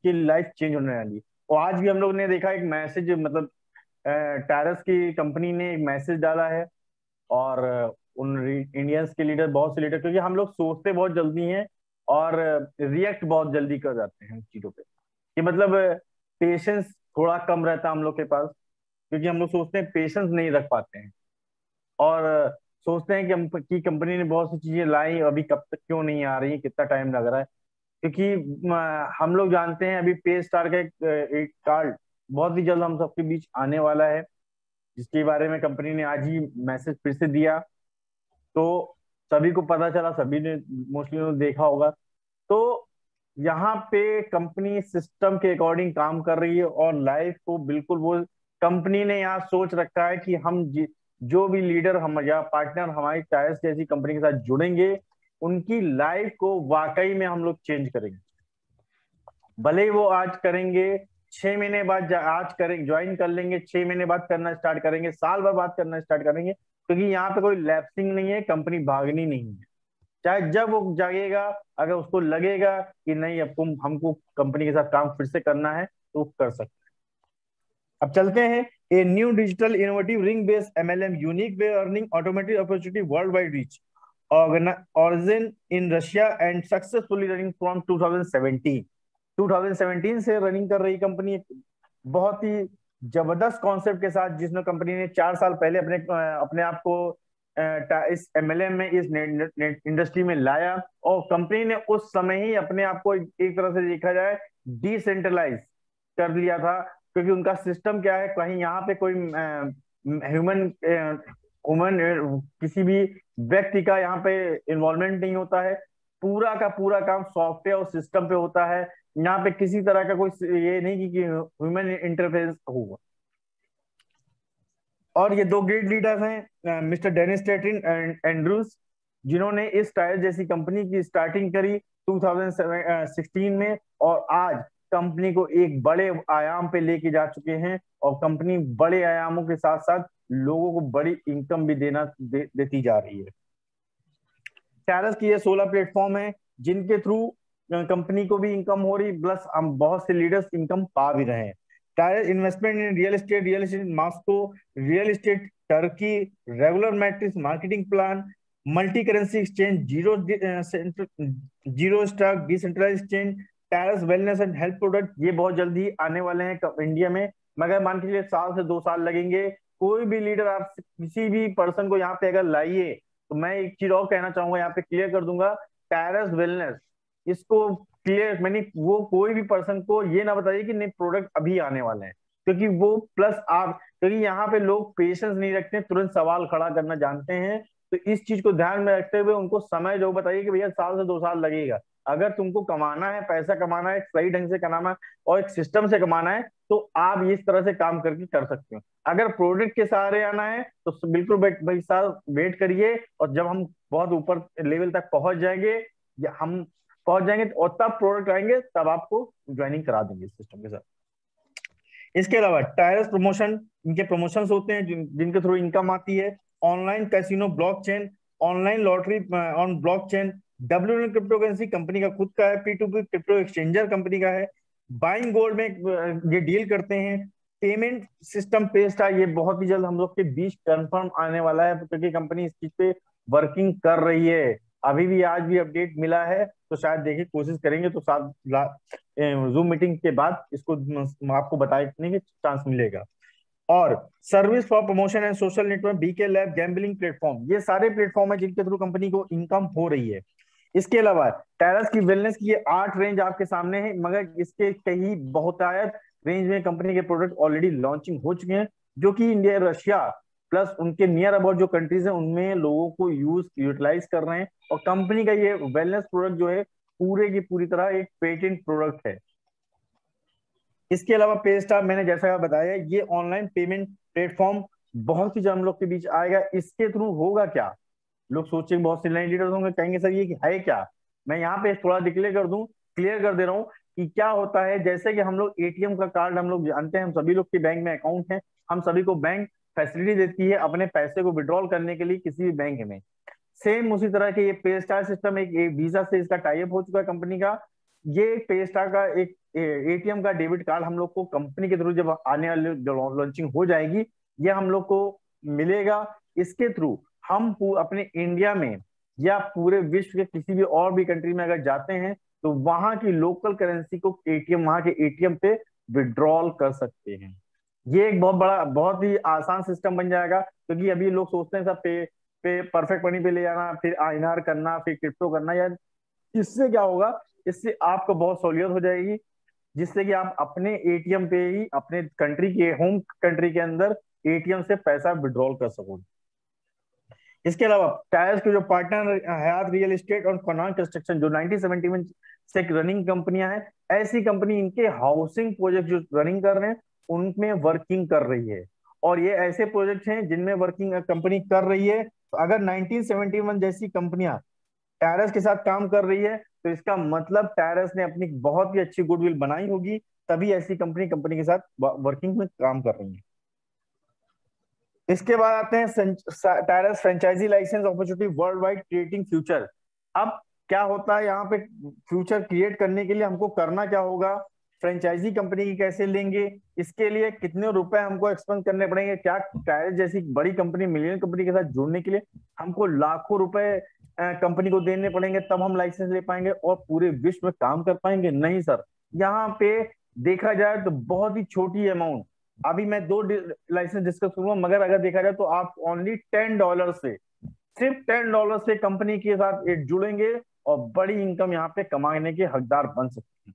उनकी life change होने वाली है। और आज भी हम लोग ने देखा एक मैसेज, मतलब टायरस की कंपनी ने एक मैसेज डाला है। और उन इंडियंस के लीडर, बहुत से लीडर, क्योंकि हम लोग सोचते बहुत जल्दी हैं और रिएक्ट बहुत जल्दी कर जाते हैं चीजों पे, कि मतलब पेशेंस थोड़ा कम रहता है हम लोग के पास, क्योंकि हम लोग सोचते हैं, पेशेंस नहीं रख पाते हैं। और सोचते हैं कि हम की कंपनी ने बहुत सी चीजें लाई, अभी कब तक क्यों नहीं आ रही है, कितना टाइम लग रहा है। क्योंकि हम लोग जानते हैं अभी पे स्टार का एक कार्ड बहुत ही जल्द हम सबके बीच आने वाला है, जिसके बारे में कंपनी ने आज ही मैसेज फिर से दिया। तो सभी को पता चला, सभी ने मोस्टली देखा होगा। तो यहाँ पे कंपनी सिस्टम के अकॉर्डिंग काम कर रही है, और लाइफ को बिल्कुल वो कंपनी ने यहाँ सोच रखा है कि हम जो भी लीडर हम या पार्टनर हमारी टायर्स जैसी कंपनी के साथ जुड़ेंगे, उनकी लाइफ को वाकई में हम लोग चेंज करेंगे। भले ही वो आज करेंगे, 6 महीने बाद आज करेंगे, ज्वाइन कर लेंगे, 6 महीने बाद करना स्टार्ट करेंगे, साल भर बाद करना स्टार्ट करेंगे, क्योंकि यहाँ पे कोई लैप्सिंग नहीं है, कंपनी भागनी नहीं है। चाहे जब वो जागेगा, अगर उसको लगेगा कि नहीं अब हमको कंपनी के साथ काम फिर से करना है, तो वो कर सकते हैं। अब चलते हैं, a new digital innovative ring based MLM unique way earning automatic opportunity world wide reach origin in Russia and successfully running from 2017। 2017 से रनिंग कर रही कंपनी, बहुत ही जबरदस्त कॉन्सेप्ट के साथ, जिसमें कंपनी ने 4 साल पहले अपने आप को इस एमएलएम में, इस नेट इंडस्ट्री में लाया। और कंपनी ने उस समय ही अपने आप को एक तरह से देखा जाए डिसेंट्रलाइज कर लिया था, क्योंकि उनका सिस्टम क्या है, कहीं यहाँ पे कोई ह्यूमन ह्यूमन किसी भी व्यक्ति का यहाँ पे इन्वॉल्वमेंट नहीं होता है। पूरा का पूरा काम सॉफ्टवेयर और सिस्टम पे होता है। यहाँ पे किसी तरह का कोई ये नहीं कि ह्यूमन इंटरफेस होगा। और ये दो ग्रेट लीडर्स हैं, मिस्टर डेनिस टेटिन एंड एंड्रूज, जिन्होंने इस टायर जैसी कंपनी की स्टार्टिंग करी 2016 में, और आज कंपनी को एक बड़े आयाम पे लेके जा चुके हैं। और कंपनी बड़े आयामों के साथ साथ लोगों को बड़ी इनकम भी देती जा रही है। टायरस की ये 16 प्लेटफॉर्म है, जिनके थ्रू कंपनी को भी इनकम हो रही, प्लस हम बहुत से लीडर्स इनकम पा भी रहे हैं। Tyre investment in real estate Moscow, real estate Turkey, regular matrix marketing plan, multi currency exchange, zero stock decentralise exchange, tyres wellness and health product, ये बहुत जल्दी आने वाले हैं इंडिया में। मगर मान के चलिए 1 से 2 साल लगेंगे। कोई भी लीडर, आप किसी भी पर्सन को यहाँ पे अगर लाइए, तो मैं एक चीज और कहना चाहूंगा, यहाँ पे क्लियर कर दूंगा, टायरस वेलनेस, इसको क्लियर, मैंने वो कोई भी पर्सन को ये ना बताइए कि नहीं प्रोडक्ट अभी आने वाले हैं, क्योंकि वो प्लस आप, क्योंकि यहाँ पे लोग पेशेंस नहीं रखते, तुरंत सवाल खड़ा करना जानते हैं। तो इस चीज को ध्यान में रखते हुए उनको समय जो बताइए कि भैया 1 से 2 साल लगेगा। अगर तुमको कमाना है, पैसा कमाना है, सही ढंग से कमाना है और एक सिस्टम से कमाना है, तो आप इस तरह से काम करके कर सकते हो। अगर प्रोडक्ट के सहारे आना है, तो बिल्कुल भाई साहब वेट करिए, और जब हम बहुत ऊपर लेवल तक पहुंच जाएंगे, या हम पहुंच जाएंगे और तब प्रोडक्ट आएंगे, तब आपको ज्वाइनिंग करा देंगे सिस्टम के साथ। इसके अलावा टायर्स प्रमोशन, इनके प्रमोशंस होते हैं जिनके थ्रू इनकम आती है। Online casino blockchain, online lottery on blockchain, W crypto currency company का खुद का है, P2P क्रिप्टो एक्सचेंजर कंपनी का है। बाइंग गोल्ड में ये डील करते हैं। पेमेंट सिस्टम पेस्टा, ये बहुत ही जल्द हम लोग के बीच कंफर्म आने वाला है, क्योंकि कंपनी इस चीज पे वर्किंग कर रही है। अभी भी आज भी अपडेट मिला है, तो शायद देखिए कोशिश करेंगे तो साथ जूम मीटिंग के बाद इसको आपको बताने के चांस मिलेगा। और service for promotion and social network, BK lab, gambling platform, ये सारे प्लेटफॉर्म है जिनके थ्रू कंपनी को इनकम हो रही है। इसके अलावा टायरस की वेलनेस की ये 8 रेंज आपके सामने है, मगर इसके कई बहुतायत रेंज में कंपनी के प्रोडक्ट ऑलरेडी लॉन्चिंग हो चुके हैं, जो कि इंडिया, रशिया प्लस उनके नियर अबाउट जो कंट्रीज हैं, उनमें लोगों को यूटिलाइज कर रहे हैं। और कंपनी का ये वेलनेस प्रोडक्ट जो है, पूरे की पूरी तरह एक पेटेंट प्रोडक्ट है। इसके अलावा पेस्टार, मैंने जैसा बताया, ये ऑनलाइन पेमेंट प्लेटफॉर्म बहुत ही जल्द हम लोग के बीच आएगा। इसके थ्रू होगा क्या, लोग सोचेंगे, बहुत से नए लीडर्स होंगे, कहेंगे सर ये है क्या। मैं यहाँ पे थोड़ा क्लियर कर दे रहा हूँ कि क्या होता है। जैसे कि हम लोग एटीएम का कार्ड हम लोग जानते हैं, हम सभी लोग के बैंक में अकाउंट है, हम सभी को बैंक फैसिलिटी देती है अपने पैसे को विड्रॉल करने के लिए किसी भी बैंक में। सेम उसी तरह के ये पे स्टार सिस्टम एक वीजा से इसका टाई अप हो चुका है कंपनी का। ये पे स्टार का एक एटीएम का डेबिट कार्ड हम लोग को कंपनी के थ्रू जब आने वाले लॉन्चिंग हो जाएगी, ये हम लोग को मिलेगा। इसके थ्रू हम अपने इंडिया में या पूरे विश्व के किसी भी और भी कंट्री में अगर जाते हैं तो वहां की लोकल करेंसी को एटीएम, वहां के एटीएम पे विड्रॉल कर सकते हैं। ये एक बहुत बड़ा, बहुत ही आसान सिस्टम बन जाएगा, क्योंकि अभी लोग सोचते हैं सब पे परफेक्ट मनी पे ले जाना, फिर आईएनआर करना, फिर क्रिप्टो करना। यार इससे क्या होगा, इससे आपको बहुत सहूलियत हो जाएगी, जिससे कि आप अपने एटीएम पे ही अपने कंट्री के, होम कंट्री के अंदर एटीएम से पैसा विड्रॉल कर सकोगे। इसके अलावा टायर्स के जो पार्टनर हयात रियल एस्टेट और कनॉन कंस्ट्रक्शन, जो 1971 से रनिंग कंपनियां हैं, ऐसी कंपनी इनके हाउसिंग प्रोजेक्ट जो रनिंग कर रहे हैं उनमें वर्किंग कर रही है। और ये ऐसे प्रोजेक्ट हैं जिनमें वर्किंग कंपनी कर रही है। तो अगर 1971 जैसी कंपनियां टायरस के साथ काम कर रही है तो इसका मतलब टायरस ने अपनी बहुत ही अच्छी गुडविल बनाई होगी, तभी ऐसी कंपनी कंपनी के साथ वर्किंग में काम कर रही है। इसके बाद आते हैं tyres franchise licence opportunity world wide creating future. अब क्या होता है यहाँ पे, फ्यूचर क्रिएट करने के लिए हमको करना क्या होगा, फ्रेंचाइजी कंपनी की कैसे लेंगे, इसके लिए कितने रुपए हमको एक्सपेंड करने पड़ेंगे, क्या टायरस जैसी बड़ी कंपनी, मिलियन कंपनी के साथ जुड़ने के लिए हमको लाखों रुपए कंपनी को देने पड़ेंगे, तब हम लाइसेंस ले पाएंगे और पूरे विश्व में काम कर पाएंगे? नहीं सर, यहाँ पे देखा जाए तो बहुत ही छोटी अमाउंट, अभी मैं दो लाइसेंस डिस्कस करूंगा, मगर अगर देखा जाए तो आप ओनली $10 से, सिर्फ $10 से कंपनी के साथ जुड़ेंगे और बड़ी इनकम यहाँ पे कमाने के हकदार बन सकते हैं।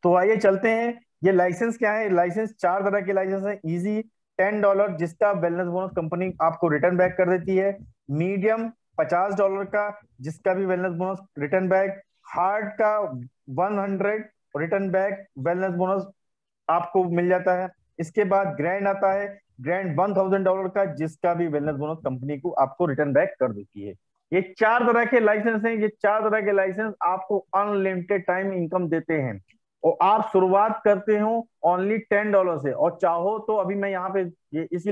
तो आइए चलते हैं, ये लाइसेंस क्या है। लाइसेंस चार तरह के लाइसेंस है। इजी $10 जिसका वेलनेस बोनस कंपनी आपको रिटर्न बैक कर देती है। मीडियम $50 का जिसका भी wellness bonus return back. Hard का 100 रिटर्न बैक वेलनेस बोनस आपको मिल जाता है। इसके बाद ग्रैंड आता है, ग्रैंड $1000 का जिसका भी वेलनेस बोनस कंपनी को आपको रिटर्न बैक कर देती है। ये चार तरह के लाइसेंस हैं। ये चार तरह के लाइसेंस आपको अनलिमिटेड टाइम इनकम देते हैं और आप शुरुआत करते हो ओनली $10 से। और चाहो तो अभी मैं यहाँ पे ये इसी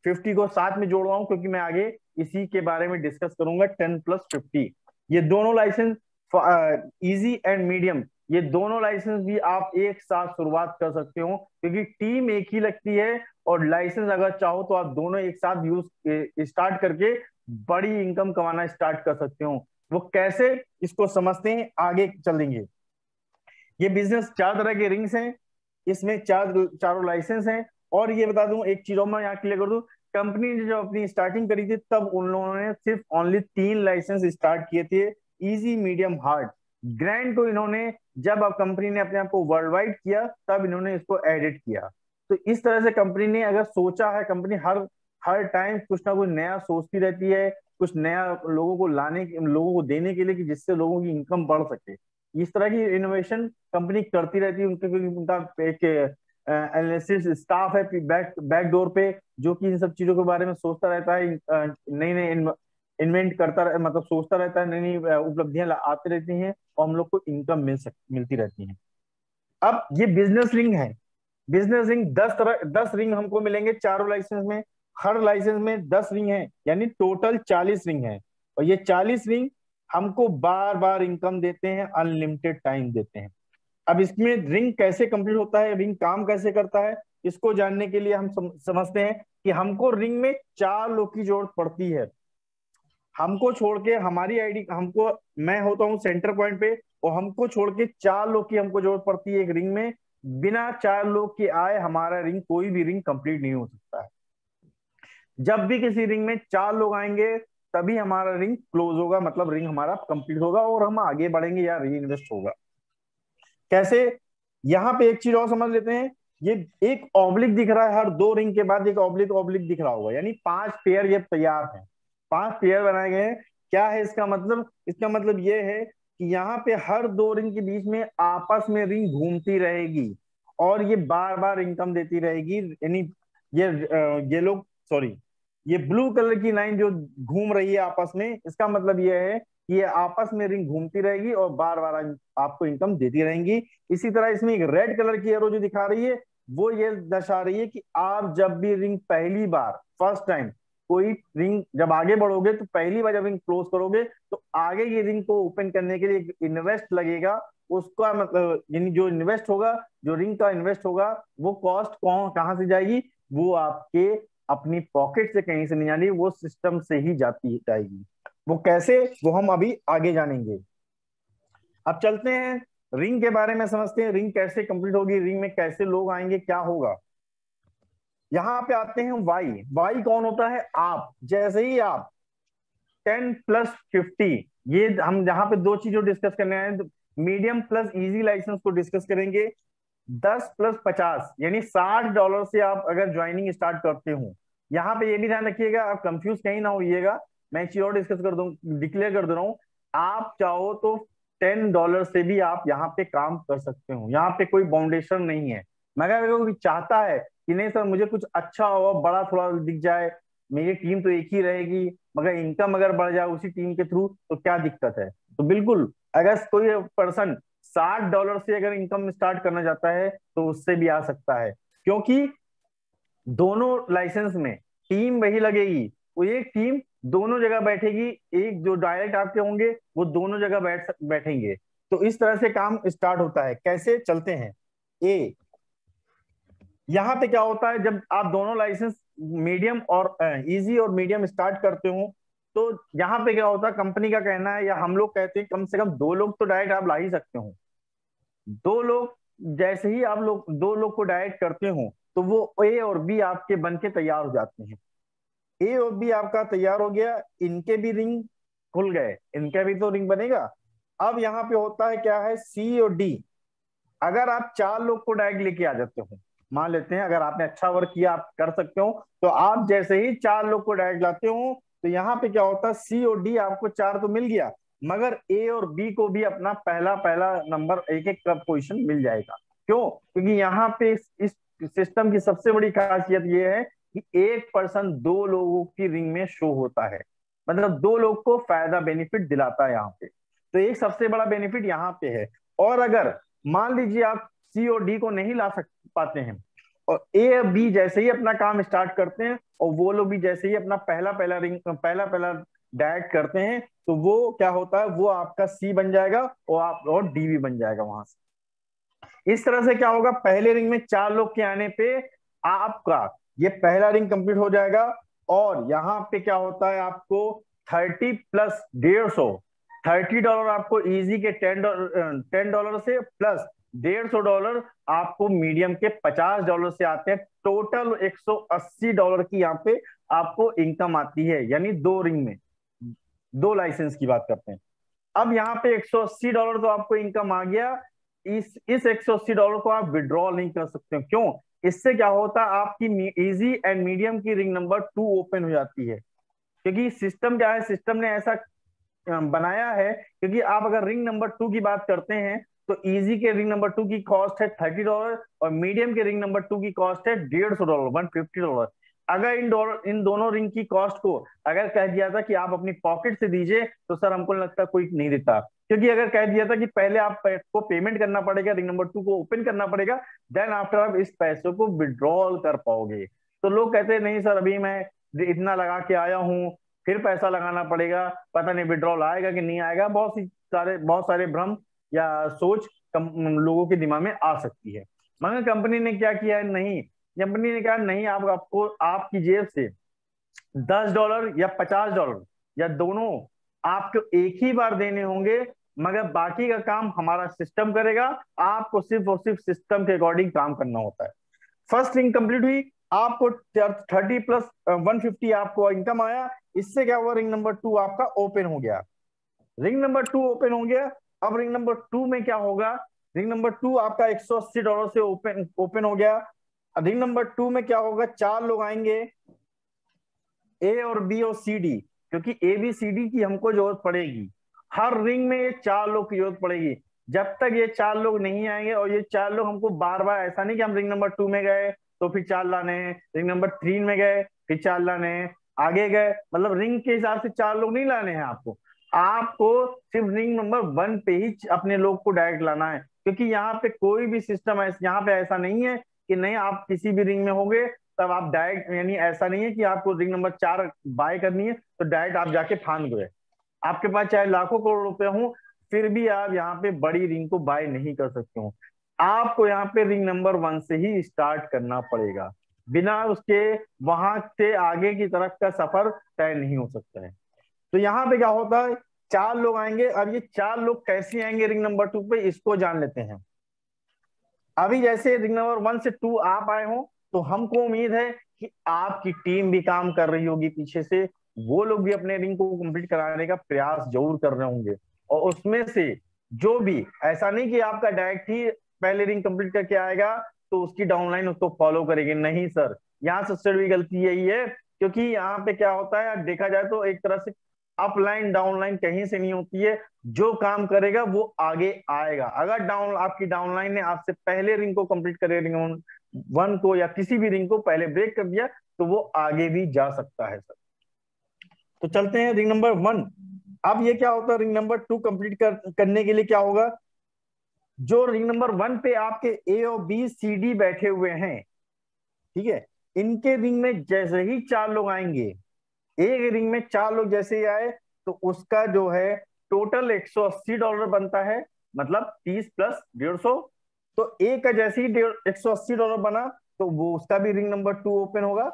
50 को साथ में जोड़ रहा हूँ क्योंकि मैं आगे इसी के बारे में डिस्कस करूंगा। 10+50 ये दोनों लाइसेंस, इजी एंड मीडियम, ये दोनों लाइसेंस भी आप एक साथ शुरुआत कर सकते हो क्योंकि टीम एक ही लगती है। और लाइसेंस अगर चाहो तो आप दोनों एक साथ यूज स्टार्ट करके बड़ी इनकम कमाना स्टार्ट कर सकते हो। वो कैसे, इसको समझते हैं, आगे चलेंगे। ये बिजनेस चार तरह के रिंग्स हैं, इसमें चारों लाइसेंस हैं। और ये बता दूं, एक चीज और मैं यहाँ क्लियर कर दूं, कंपनी ने जब अपनी स्टार्टिंग करी थी तब उन लोगों ने सिर्फ ओनली 3 लाइसेंस स्टार्ट किए थे, इजी, मीडियम, हार्ड। ग्रैंड को इन्होंने, जब अब कंपनी ने अपने आप को वर्ल्ड वाइड किया तब इन्होंने इसको एडिट किया। तो इस तरह से कंपनी ने अगर सोचा है, कंपनी हर हर टाइम कुछ ना कुछ नया सोचती रहती है, कुछ नया लोगों को लोगों को देने के लिए कि जिससे लोगों की इनकम बढ़ सके। इस तरह की इनोवेशन कंपनी करती रहती है। उनके उनका एक एनालिसिस स्टाफ है बैक डोर पे जो कि इन सब चीजों के बारे में सोचता रहता है, नई नई इन्वेंट करता मतलब सोचता रहता है, नई नई उपलब्धियां आती रहती हैं और हम लोग को इनकम मिलती रहती है। अब ये बिजनेस रिंग है। बिजनेस रिंग 10 रिंग हमको मिलेंगे चारों लाइसेंस में। हर लाइसेंस में 10 रिंग है, यानी टोटल 40 रिंग है। और ये 40 रिंग हमको बार बार इनकम देते हैं, अनलिमिटेड टाइम देते हैं। अब इसमें रिंग कैसे कंप्लीट होता है, रिंग काम कैसे करता है, इसको जानने के लिए हम समझते हैं कि हमको रिंग में 4 लोग की जरूरत पड़ती है। हमको छोड़ के हमारी आईडी, हमको, मैं होता हूँ सेंटर पॉइंट पे और हमको छोड़ के 4 लोग की हमको जरूरत पड़ती है एक रिंग में। बिना 4 लोग के आए हमारा रिंग, कोई भी रिंग कंप्लीट नहीं हो सकता है। जब भी किसी रिंग में 4 लोग आएंगे तभी हमारा रिंग क्लोज होगा, मतलब रिंग हमारा कंप्लीट होगा और हम आगे बढ़ेंगे या री इन्वेस्ट होगा। कैसे, यहाँ पे एक चीज और समझ लेते हैं। ये एक ऑब्लिक दिख रहा है, हर 2 रिंग के बाद एक ऑब्लिक ऑब्लिक दिख रहा होगा, यानी 5 पेयर ये तैयार है, 5 पेयर बनाए गए हैं। क्या है इसका मतलब? इसका मतलब ये है कि यहाँ पे हर 2 रिंग के बीच में आपस में रिंग घूमती रहेगी और ये बार बार इनकम देती रहेगी। यानी ये लोग, सॉरी, ये ब्लू कलर की लाइन जो घूम रही है आपस में, इसका मतलब ये है कि ये आपस में रिंग घूमती रहेगी और बार बार आपको इनकम देती रहेंगी। इसी तरह इसमें एक रेड कलर की एरो जो दिखा रही है वो ये दर्शा रही है कि आप जब भी रिंग पहली बार, फर्स्ट टाइम कोई रिंग जब आगे बढ़ोगे तो पहली बार जब रिंग क्लोज करोगे तो आगे ये रिंग को ओपन करने के लिए एक इन्वेस्ट लगेगा उसका मतलब यानी जो इन्वेस्ट होगा, जो रिंग का इन्वेस्ट होगा, वो कॉस्ट कहाँ से जाएगी? वो आपके अपनी पॉकेट से कहीं से नहीं जानी, वो सिस्टम से ही जाती जाएगी। वो कैसे, वो हम अभी आगे जानेंगे। अब चलते हैं रिंग के बारे में समझते हैं, रिंग कैसे कंप्लीट होगी, रिंग में कैसे लोग आएंगे, क्या होगा। यहाँ पे आते हैं वाई। वाई कौन होता है? आप। जैसे ही आप 10+50, ये हम यहाँ पे दो चीजों डिस्कस करने आए हैं, मीडियम प्लस इजी लाइसेंस को डिस्कस करेंगे। 10+50 यानी $60 से आप अगर ज्वाइनिंग स्टार्ट करते हो। यहाँ पे ये भी ध्यान रखिएगा, आप कंफ्यूज कहीं ना होइएगा, मैं एक चीज और डिस्कस कर दूं, डिक्लेयर कर दे रहा हूँ। आप चाहो तो $10 से भी आप यहाँ पे काम कर सकते हो, यहाँ पे कोई बाउंडेशन नहीं है। मगर अगर कोई चाहता है कि नहीं सर मुझे कुछ अच्छा हो, बड़ा थोड़ा दिख जाए, मेरी टीम तो एक ही रहेगी, मगर इनकम अगर बढ़ जाए उसी टीम के थ्रू, तो क्या दिक्कत है? तो बिल्कुल, अगर कोई पर्सन $60 से अगर इनकम स्टार्ट करना चाहता है तो उससे भी आ सकता है, क्योंकि दोनों लाइसेंस में टीम वही लगेगी, वो एक टीम दोनों जगह बैठेगी, एक जो डायरेक्ट आपके होंगे वो दोनों जगह बैठेंगे। तो इस तरह से काम स्टार्ट होता है। कैसे, चलते हैं। ए, यहाँ पे क्या होता है, जब आप दोनों लाइसेंस मीडियम और इजी और मीडियम स्टार्ट करते हो, तो यहाँ पे क्या होता है, कंपनी का कहना है या हम लोग कहते हैं कम से कम 2 लोग तो डायरेक्ट आप ला ही सकते हो। 2 लोग, जैसे ही आप लोग 2 लोग को डायरेक्ट करते हो तो वो ए और बी आपके बन के तैयार हो जाते हैं। ए और बी आपका तैयार हो गया, इनके भी रिंग खुल गए, इनका भी तो रिंग बनेगा। अब यहाँ पे होता है क्या है, सी और डी। अगर आप 4 लोग को डायरेक्ट लेके आ जाते हो, मान लेते हैं अगर आपने अच्छा वर्क किया आप कर सकते हो, तो आप जैसे ही 4 लोग को डायरेक्ट लाते हो, तो यहाँ पे क्या होता है, सी और डी आपको 4 तो मिल गया, मगर ए और बी को भी अपना पहला पहला नंबर, एक एक पोजीशन मिल जाएगा। क्यों? क्योंकि यहाँ पे इस सिस्टम की सबसे बड़ी खासियत ये है कि एक पर्सन 2 लोगों की रिंग में शो होता है, मतलब 2 लोग को फायदा बेनिफिट दिलाता है यहाँ पे। तो एक सबसे बड़ा बेनिफिट यहाँ पे है। और अगर मान लीजिए आप सी और डी को नहीं ला पाते हैं, और ए और बी जैसे ही अपना काम स्टार्ट करते हैं, और वो लोग भी जैसे ही अपना पहला पहला रिंग, पहला पहला डायरेक्ट करते हैं, तो वो क्या होता है, वो आपका सी बन जाएगा और आप और डी भी बन जाएगा वहां से। इस तरह से क्या होगा, पहले रिंग में 4 लोग के आने पे आपका ये पहला रिंग कंप्लीट हो जाएगा। और यहाँ पे क्या होता है, आपको 30+150, $30 आपको इजी के $10 से, प्लस $150 आपको मीडियम के $50 से आते हैं। टोटल $180 की यहाँ पे आपको इनकम आती है, यानी 2 रिंग में, 2 लाइसेंस की बात करते हैं। अब यहाँ पे $180 तो आपको इनकम आ गया। इस $180 को आप विड्रॉ नहीं कर सकते हो। क्यों? इससे क्या होता है, आपकी इजी एंड मीडियम की रिंग नंबर 2 ओपन हो जाती है। क्योंकि सिस्टम क्या है, सिस्टम ने ऐसा बनाया है, क्योंकि आप अगर रिंग नंबर 2 की बात करते हैं, तो इजी के रिंग नंबर 2 की कॉस्ट है $30, और मीडियम के रिंग नंबर 2 की कॉस्ट है $150, $150। अगर इन दोनों रिंग की कॉस्ट को अगर कह दिया था कि आप अपनी पॉकेट से दीजिए, तो सर हमको लगता है कोई नहीं देता। क्योंकि अगर कह दिया था कि पहले आपको पेमेंट करना पड़ेगा, रिंग नंबर 2 को ओपन करना पड़ेगा, देन आफ्टर आप इस पैसों को विड्रॉल कर पाओगे। तो लोग कहते हैं नहीं सर, अभी मैं इतना लगा के आया हूँ, फिर पैसा लगाना पड़ेगा, पता नहीं विड्रॉल आएगा कि नहीं आएगा। बहुत सारे भ्रम या सोच लोगों के दिमाग में आ सकती है। मगर कंपनी ने क्या किया है, नहीं, कंपनी ने कहा नहीं, आपको आपकी जेब से $10 या $50 या दोनों आपको एक ही बार देने होंगे, मगर बाकी का काम हमारा सिस्टम करेगा। आपको सिर्फ और सिर्फ सिस्टम के अकॉर्डिंग काम करना होता है। फर्स्ट रिंग कंप्लीट हुई, आपको 30+150 आपको इनकम आया। इससे क्या हुआ, रिंग नंबर 2 आपका ओपन हो गया। रिंग नंबर 2 ओपन हो गया। अब रिंग नंबर 2 में क्या होगा, रिंग नंबर 2 आपका $180 से ओपन ओपन हो गया। रिंग नंबर 2 में क्या होगा, 4 लोग आएंगे, ए और बी और सी डी, क्योंकि ए बी सी डी की हमको जरूरत पड़ेगी। हर रिंग में ये 4 लोग की जरूरत पड़ेगी। जब तक ये 4 लोग नहीं आएंगे, और ये 4 लोग हमको बार बार, ऐसा नहीं कि हम रिंग नंबर 2 में गए तो फिर 4 लाने हैं, रिंग नंबर 3 में गए फिर 4 लाने हैं, आगे गए, मतलब रिंग के हिसाब से 4 लोग नहीं लाने हैं आपको। आपको सिर्फ रिंग नंबर 1 पे ही अपने लोग को डायरेक्ट लाना है, क्योंकि यहाँ पे कोई भी सिस्टम यहाँ पे ऐसा नहीं है कि नहीं आप किसी भी रिंग में होंगे तब आप डायरेक्ट, यानी ऐसा नहीं है कि आपको रिंग नंबर 4 बाय करनी है तो डायरेक्ट आप जाके फान गए। आपके पास चाहे लाखों करोड़ रुपए हो, फिर भी आप यहाँ पे बड़ी रिंग को बाय नहीं कर सकते हो। आपको यहाँ पे रिंग नंबर 1 से ही स्टार्ट करना पड़ेगा, बिना उसके वहां से आगे की तरफ का सफर तय नहीं हो सकता है। तो यहाँ पे क्या होता है, 4 लोग आएंगे। अब ये 4 लोग कैसे आएंगे रिंग नंबर 2 पे, इसको जान लेते हैं। अभी जैसे रिंग नंबर 1 से 2 आप आए हो, तो हमको उम्मीद है कि आपकी टीम भी काम कर रही होगी पीछे से, वो लोग भी अपने रिंग को कंप्लीट कराने का प्रयास जरूर कर रहे होंगे। और उसमें से जो भी, ऐसा नहीं कि आपका डायरेक्ट ही पहले रिंग कंप्लीट करके आएगा तो उसकी डाउनलाइन उसको फॉलो करेगी, नहीं सर। यहाँ सबसे बड़ी गलती यही है, क्योंकि यहाँ पे क्या होता है, देखा जाए तो एक तरह से अपलाइन डाउनलाइन कहीं से नहीं होती है। जो काम करेगा वो आगे आएगा। अगर आपकी डाउनलाइन ने आपसे पहले रिंग को कंप्लीट करे, रिंग 1 को या किसी भी रिंग को पहले ब्रेक कर दिया, तो वो आगे भी जा सकता है सर। तो चलते हैं रिंग नंबर 1। अब ये क्या होता है, रिंग नंबर 2 कंप्लीट करने के लिए क्या होगा, जो रिंग नंबर 1 पे आपके ए और बी सी डी बैठे हुए हैं, ठीक है, इनके रिंग में जैसे ही 4 लोग आएंगे, एक रिंग में 4 लोग जैसे ही आए, तो उसका जो है टोटल $180 बनता है, मतलब 30 प्लस 150। तो एक का जैसे ही $180 बना, तो वो उसका भी रिंग नंबर 2 ओपन होगा।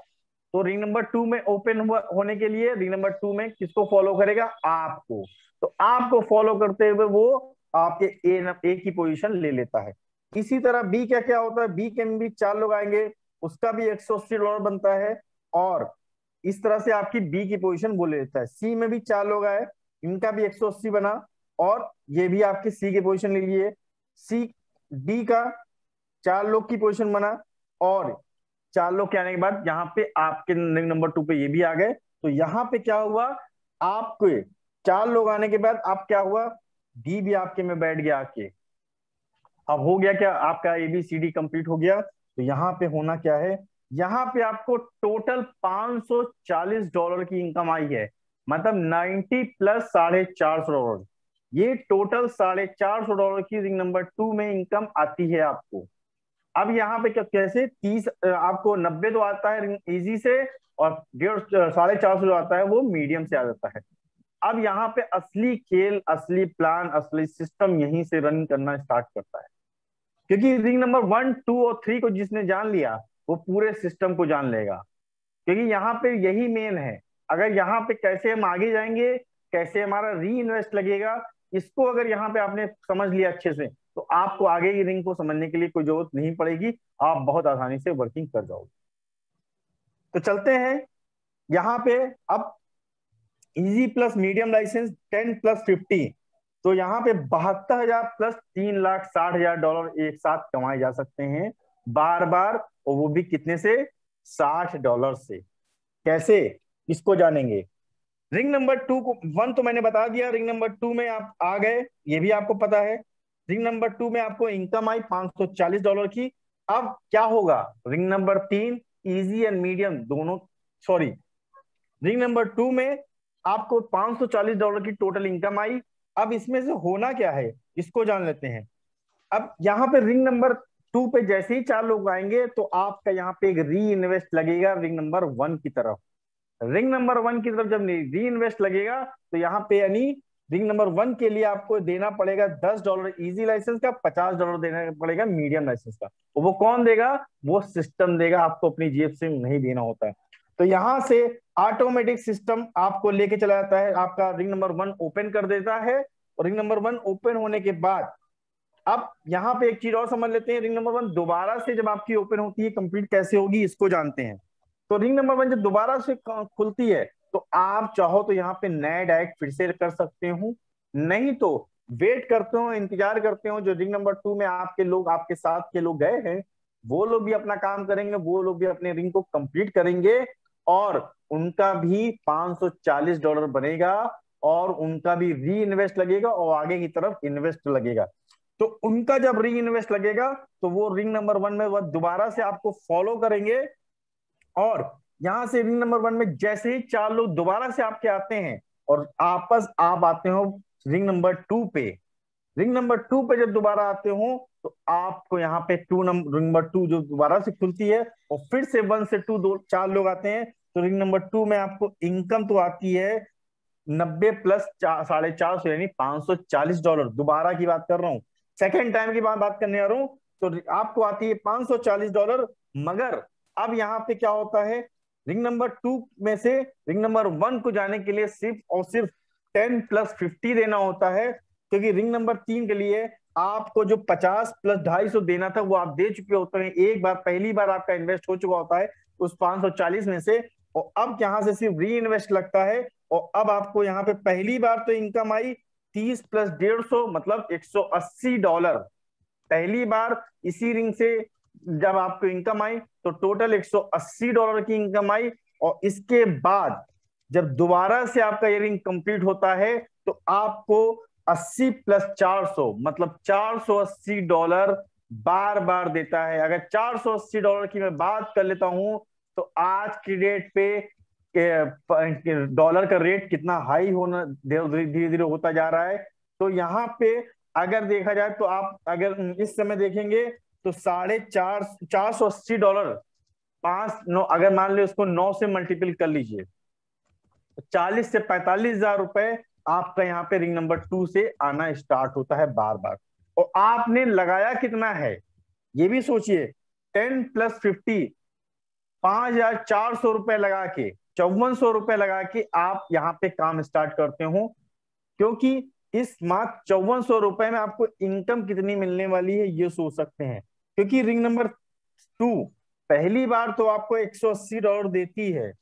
तो रिंग नंबर 2 में ओपन होने के लिए रिंग नंबर 2 में किसको फॉलो करेगा, आपको। तो आपको फॉलो करते हुए वो आपके ए की पोजीशन ले लेता है। इसी तरह बी क्या क्या होता है, बी के में भी 4 लोग आएंगे, उसका भी $180 बनता है, और इस तरह से आपकी बी की पोजीशन बोले लेता है। सी में भी 4 लोग आए, इनका भी 180 बना, और ये भी आपके सी की पोजीशन ले लिए। सी डी का 4 लोग की पोजीशन बना, और 4 लोग के आने के बाद यहाँ पे आपके रिंग नंबर 2 पे ये भी आ गए। तो यहाँ पे क्या हुआ, आपके 4 लोग आने के बाद आप क्या हुआ, डी भी आपके में बैठ गया आके। अब हो गया क्या, आपका एबीसीडी कंप्लीट हो गया। तो यहाँ पे होना क्या है, यहाँ पे आपको टोटल $540 की इनकम आई है, मतलब 90 प्लस $450। ये टोटल $450 की रिंग नंबर 2 में इनकम आती है आपको। अब यहाँ पे क्या, कैसे 30 आपको 90 तो आता है इजी से, और 450 जो आता है वो मीडियम से आ जाता है। अब यहाँ पे असली खेल, असली प्लान, असली सिस्टम यहीं से रन करना स्टार्ट करता है। क्योंकि रिंग नंबर 1, 2 और 3 को जिसने जान लिया, वो पूरे सिस्टम को जान लेगा। क्योंकि यहाँ पे यही मेन है। अगर यहाँ पे कैसे हम आगे जाएंगे, कैसे हमारा री इन्वेस्ट लगेगा, इसको अगर यहाँ पे आपने समझ लिया अच्छे से, तो आपको आगे की रिंग को समझने के लिए कोई जरूरत नहीं पड़ेगी, आप बहुत आसानी से वर्किंग कर जाओगे। तो चलते हैं यहाँ पे। अब easy plus medium license 10 plus 50, तो यहाँ पे 72,000 प्लस $3,60,000 एक साथ कमाए जा सकते हैं बार बार, और वो भी कितने से, $60 से। कैसे, इसको जानेंगे। रिंग नंबर 2 को 1 तो मैंने बता दिया, रिंग नंबर 2 में आप आ गए, ये भी आपको पता है। रिंग नंबर 2 में आपको इनकम आई $540 की। अब क्या होगा, ring number 3 easy and medium दोनों, सॉरी, रिंग नंबर 2 में आपको $540 की टोटल इनकम आई। अब इसमें से होना क्या है, इसको जान लेते हैं। अब यहाँ पे रिंग नंबर 2 पे जैसे ही 4 लोग आएंगे, तो आपका यहाँ पे एक री इन्वेस्ट लगेगा रिंग नंबर 1 की तरफ। रिंग नंबर 1 की तरफ जब री इन्वेस्ट लगेगा, तो यहाँ पे यानी रिंग नंबर 1 के लिए आपको देना पड़ेगा $10 इजी लाइसेंस का, $50 देना पड़ेगा मीडियम लाइसेंस का। और वो कौन देगा, वो सिस्टम देगा, आपको अपनी जेब से नहीं देना होता है। तो यहां से ऑटोमेटिक सिस्टम आपको लेके चला जाता है, आपका रिंग नंबर 1 ओपन कर देता है। और रिंग नंबर 1 ओपन होने के बाद, अब यहाँ पे एक चीज और समझ लेते हैं, रिंग नंबर 1 दोबारा से जब आपकी ओपन होती है, कंप्लीट कैसे होगी इसको जानते हैं। तो रिंग नंबर 1 जब दोबारा से खुलती है, तो आप चाहो तो यहाँ पे नए डायरेक्ट फिर से कर सकते हो, नहीं तो वेट करते हो, इंतजार करते हो, जो रिंग नंबर 2 में आपके लोग, आपके साथ के लोग गए हैं, वो लोग भी अपना काम करेंगे, वो लोग भी अपने रिंग को कंप्लीट करेंगे, और उनका भी $540 बनेगा, और उनका भी री इन्वेस्ट लगेगा, और आगे की तरफ इन्वेस्ट लगेगा। तो उनका जब री इन्वेस्ट लगेगा, तो वो रिंग नंबर 1 में वह दोबारा से आपको फॉलो करेंगे। और यहां से रिंग नंबर 1 में जैसे ही 4 लोग दोबारा से आपके आते हैं, और आप आते हो रिंग नंबर 2 पे, रिंग नंबर 2 पे जब दोबारा आते हो, तो आपको यहाँ पे रिंग नंबर 2 जो दोबारा से खुलती है, और फिर से 1 से 2 4 लोग आते हैं, तो रिंग नंबर 2 में आपको इनकम तो आती है 90 प्लस 450 यानी $540। दोबारा की बात कर रहा हूँ, सेकेंड टाइम की बात करने आ रहा हूँ। तो आपको आती है $540। मगर अब यहाँ पे क्या होता है, रिंग नंबर 2 में से रिंग नंबर 1 को जाने के लिए सिर्फ और सिर्फ 10 प्लस 50 देना होता है, क्योंकि रिंग नंबर 3 के लिए आपको जो 50 प्लस 250 देना था वो आप दे चुके होते हैं, एक बार पहली बार आपका इन्वेस्ट हो चुका होता है उस 540 में से। और अब यहां से सिर्फ री इन्वेस्ट लगता है, और अब आपको यहाँ पे पहली बार तो इनकम आई 30 प्लस 150 मतलब $180। पहली बार इसी रिंग से जब आपको इनकम आई तो टोटल $180 की इनकम आई। और इसके बाद जब दोबारा से आपका ये रिंग कंप्लीट होता है तो आपको 80 प्लस 400 मतलब $480 बार बार देता है। अगर $480 की मैं बात कर लेता हूं तो आज की डेट पे डॉलर का रेट कितना हाई होना धीरे धीरे होता जा रहा है। तो यहाँ पे अगर देखा जाए तो आप अगर इस समय देखेंगे तो $480, 5 9 अगर मान लो इसको 9 से मल्टीपल कर लीजिए, 40 से 45 हजार रुपए आपका यहाँ पे रिंग नंबर 2 से आना स्टार्ट होता है बार बार। और आपने लगाया कितना है ये भी सोचिए, 10 प्लस 50, $5,400 लगा के, $5400 लगा के आप यहाँ पे काम स्टार्ट करते हो। क्योंकि इस मात्र $5400 में आपको इनकम कितनी मिलने वाली है ये सोच सकते हैं। क्योंकि रिंग नंबर 2 पहली बार तो आपको $180 देती है,